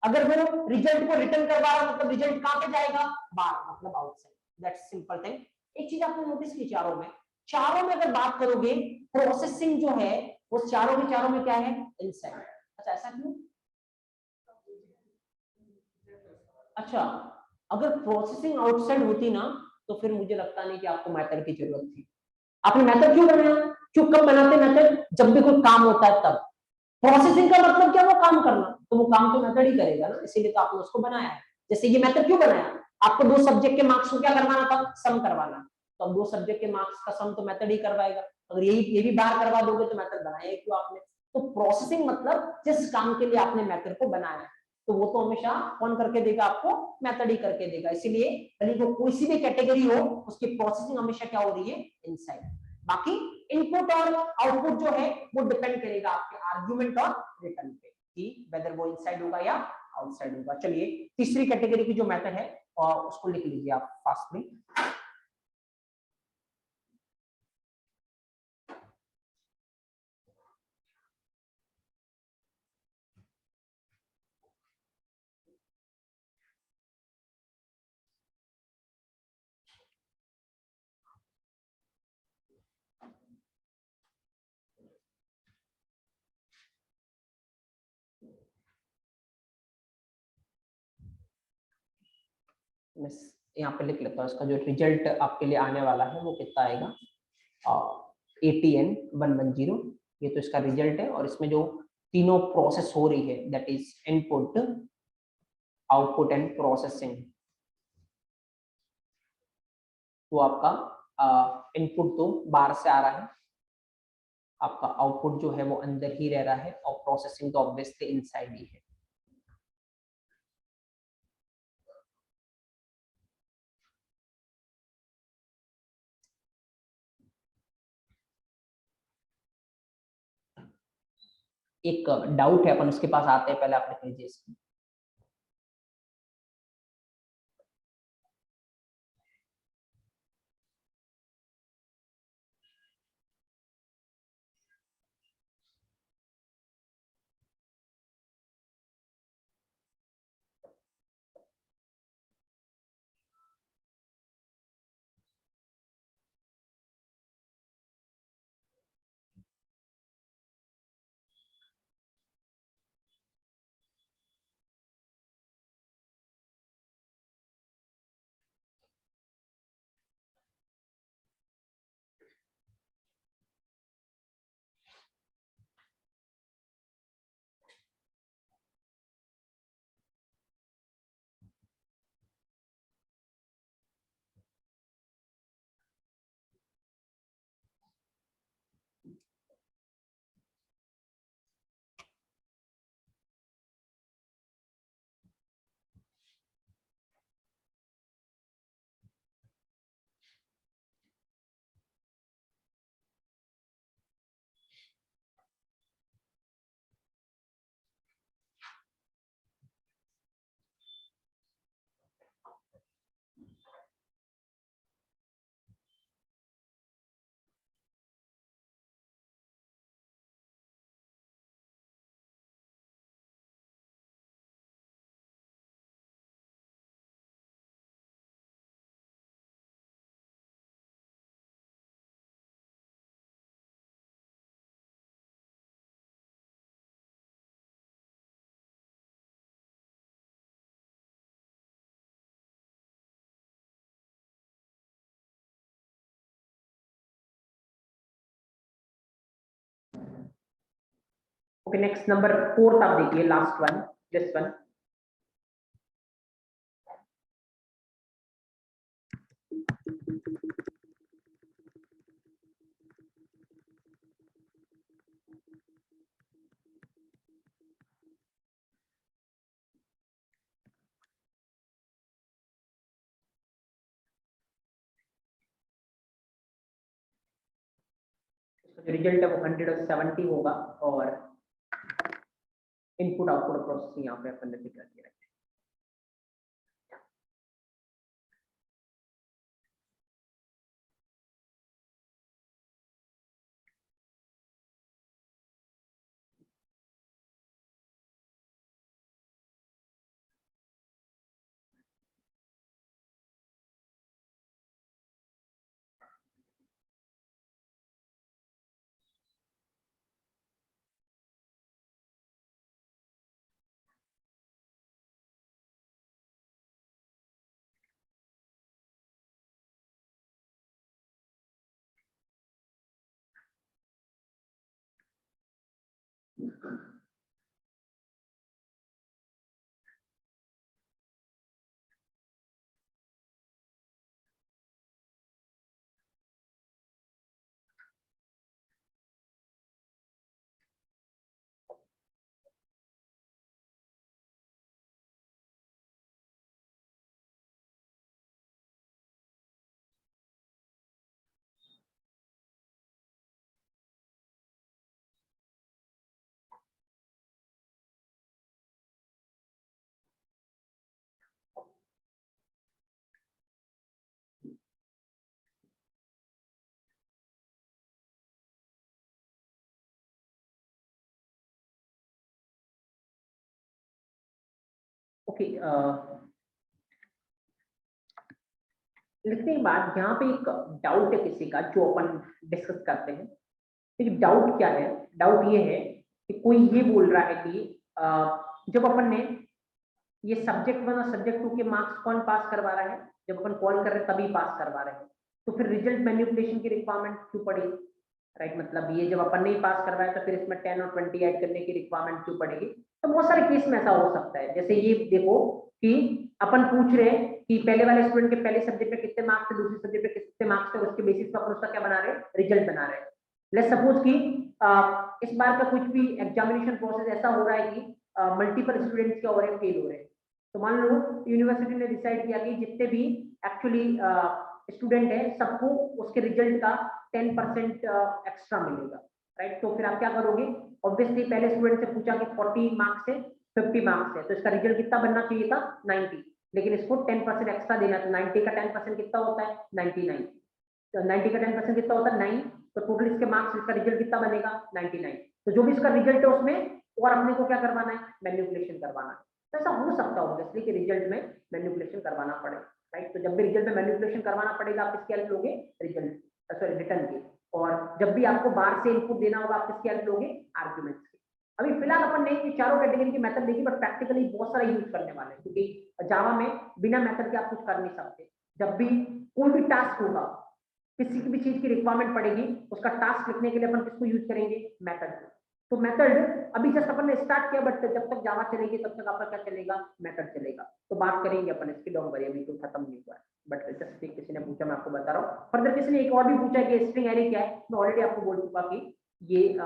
अगर वो रिजल्ट को रिटर्न करवा रहा मतलब रिजल्ट कहां पे जाएगा, बाहर, मतलब आउटसाइड। That's simple thing. एक चीज आपने नोटिस की चारों में अगर बात करोगे प्रोसेसिंग जो है वो चारों के चारों में क्या है, इनसाइड। अच्छा ऐसा क्यों, अच्छा अगर प्रोसेसिंग आउटसाइड होती ना तो फिर मुझे लगता नहीं कि आपको मेथड की जरूरत थी। आपने मेथड क्यों बनाया, क्यों कब बनाते मेथड, जब भी कोई काम होता है तब। प्रोसेसिंग का मतलब क्या, वो काम करना, तो वो काम तो मेथड ही करेगा ना, इसीलिए तो आपने उसको बनाया है। जैसे ये मेथड क्यों बनाया, आपको 2 सब्जेक्ट के मार्क्स को क्या करवाना था, सम करवाना, तो अब 2 सब्जेक्ट के मार्क्स का सम तो मेथड ही करवाएगा। अगर ये भी बाहर करवा दोगे तो मेथड बनाया क्यों आपने। तो प्रोसेसिंग मतलब जिस काम के लिए आपने मेथड को बनाया है, तो वो तो हमेशा कौन करके देगा आपको, मेथड ही करके देगा। इसीलिए भले वो कोई सी भी कैटेगरी हो उसकी प्रोसेसिंग हमेशा क्या हो रही है, इनसाइड। बाकी इनपुट और आउटपुट जो है वो डिपेंड करेगा आपके आर्गुमेंट और रिटर्न पे कि वेदर वो इनसाइड होगा या आउटसाइड होगा। चलिए तीसरी कैटेगरी की जो मेथड है और उसको लिख लीजिए आप फास्टली। मैं यहाँ पे लिख लेता हूँ, इसका जो रिजल्ट आपके लिए आने वाला है वो कितना आएगा, ATN110, ये तो इसका रिजल्ट है। और इसमें जो तीनों प्रोसेस हो रही है, that is input, output and processing, वो आपका इनपुट तो बाहर से आ रहा है, आपका आउटपुट जो है वो अंदर ही रह रहा है, और प्रोसेसिंग तो ऑब्वियसली इनसाइड ही है। एक डाउट है, अपन उसके पास आते हैं, पहले आप लिख लीजिए इसको। ओके, नेक्स्ट नंबर 4 आप देखिए, लास्ट वन, दिस वन। जो रिजल्ट है वो 170 होगा, और इनपुट आउटपुट प्रोसेसिंग यहाँ पे अपन ने दिखा दिया है। ओके, लिखने के बाद यहाँ पे एक डाउट है किसी का, जो अपन डिस्कस करते हैं। देखिए डाउट क्या है, डाउट ये है कि कोई ये बोल रहा है कि जब अपन ने ये सब्जेक्ट 1 और सब्जेक्ट 2 के मार्क्स कौन पास करवा रहा है? जब अपन कॉल कर रहे हैं तभी पास करवा रहे हैं, तो फिर रिजल्ट मैनिपुलेशन की रिक्वायरमेंट क्यों पड़ी? राइट, मतलब ये जब अपन नहीं पास करवाया तो फिर इसमें 10 और 20 ऐड करने की रिक्वायरमेंट क्यों पड़ेगी? तो बहुत सारे केस में ऐसा हो सकता है। जैसे ये देखो कि अपन पूछ रहे हैं कि पहले वाले स्टूडेंट के पहले सब्जेक्ट में कितने मार्क्स थे, दूसरे सब्जेक्ट में कितने मार्क्स थे, उसके बेसिस पर अपन उसका क्या बना रहे हैं? रिजल्ट बना रहे हैं। लेट्स सपोज कि इस बार का कुछ भी एग्जामिनेशन प्रोसेस ऐसा हो रहा है कि मल्टीपल स्टूडेंट्स क्या हो रहे हैं? फेल हो रहे हैं। तो मान लो यूनिवर्सिटी ने डिसाइड किया कि जितने भी एक्चुअली स्टूडेंट है सबको उसके रिजल्ट का 10% एक्स्ट्रा मिलेगा। राइट, तो फिर आप क्या करोगे? ऑब्वियसली पहले स्टूडेंट से पूछा कि 40 मार्क्स है, 50 मार्क्स है, तो इसका रिजल्ट कितना बनना चाहिए था? 90, लेकिन इसको 10% एक्स्ट्रा देना, तो 90 का 10% कितना होता है? 99। तो 90 का 10% कितना होता है? 9। तो टोटल इसके मार्क्स, इसका रिजल्ट कितना बनेगा? 99। तो जो भी इसका रिजल्ट है उसमें और अपने को क्या करवाना है? मैनिपुलेशन करवाना है। तो ऐसा हो सकता है ऑब्वियसली कि रिजल्ट में मैनिपुलेशन करवाना पड़े। राइट, तो जब भी रिजल्ट में मैनिपुलेशन करवाना पड़ेगा आप किसकी हेल्प लोगे? रिजल्ट, सॉरी रिटर्न की। और जब भी आपको बाहर से इनपुट देना होगा आप किसकी हेल्प लोगे? आर्ग्यूमेंट्स की। अभी फिलहाल अपन ने ये चारों कैटेगरी की मेथड देखी, बट प्रैक्टिकली बहुत सारा यूज करने वाले हैं, क्योंकि जावा में बिना मेथड के आप कुछ कर नहीं सकते। जब भी कोई भी टास्क होगा, किसी की भी चीज की रिक्वायरमेंट पड़ेगी, उसका टास्क लिखने के लिए अपन किसको यूज करेंगे? मेथड। तो मेथड अभी जस्ट अपन ने स्टार्ट किया, बट जब तक जावा चलेगी तब तक आपका क्या चलेगा? मेथड चलेगा। तो बात करेंगे अपन इसकी, डोंट वरी, अभी तो खत्म नहीं हुआ है, बट जस्ट किसी ने पूछा, मैं आपको बता रहा हूँ। फर्दर किसी ने एक और भी पूछा कि स्ट्रिंग एरे क्या है, मैं ऑलरेडी आपको बोल चुका कि ये इस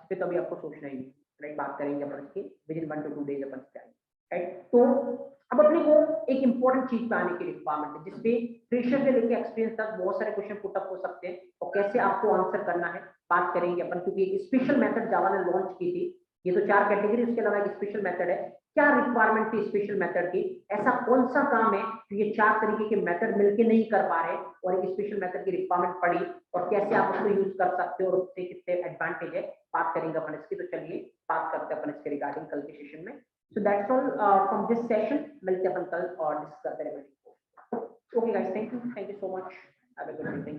पे तो अभी आपको सोचना ही नहीं। राइट, बात करेंगे अपन इसकी with in 1 to 2 days upon start. Right, तो अब अपने को एक इंपॉर्टेंट चीज पे आने की रिक्वायरमेंट है, जिसपे फ्रेशर से लेके एक्सपीरियंस तक बहुत सारे क्वेश्चन पुट अप हो सकते हैं, और कैसे आपको आंसर करना है बात करेंगे अपन, क्योंकि एक स्पेशल मेथड जावा ने लॉन्च की थी। ये तो 4 कैटेगरी, उसके अलावा एक स्पेशल मेथड है। क्या रिक्वायरमेंट थी स्पेशल मेथड की? ऐसा कौन सा काम है जो ये 4 तरीके के मेथड मिलके नहीं कर पा रहे और एक स्पेशल मेथड की रिक्वायरमेंट पड़ी, और कैसे आप उसको यूज कर सकते हो और उससे कितने एडवांटेज है, बात करेंगे अपन इसकी। तो चलिए बात करते हैं अपन इसके रिगार्डिंग कल के सेशन में। So that's all from this session. मिलते हैं अपन कल और डिस्कस करते रहेंगे। Okay guys, thank you so much. Have a good evening.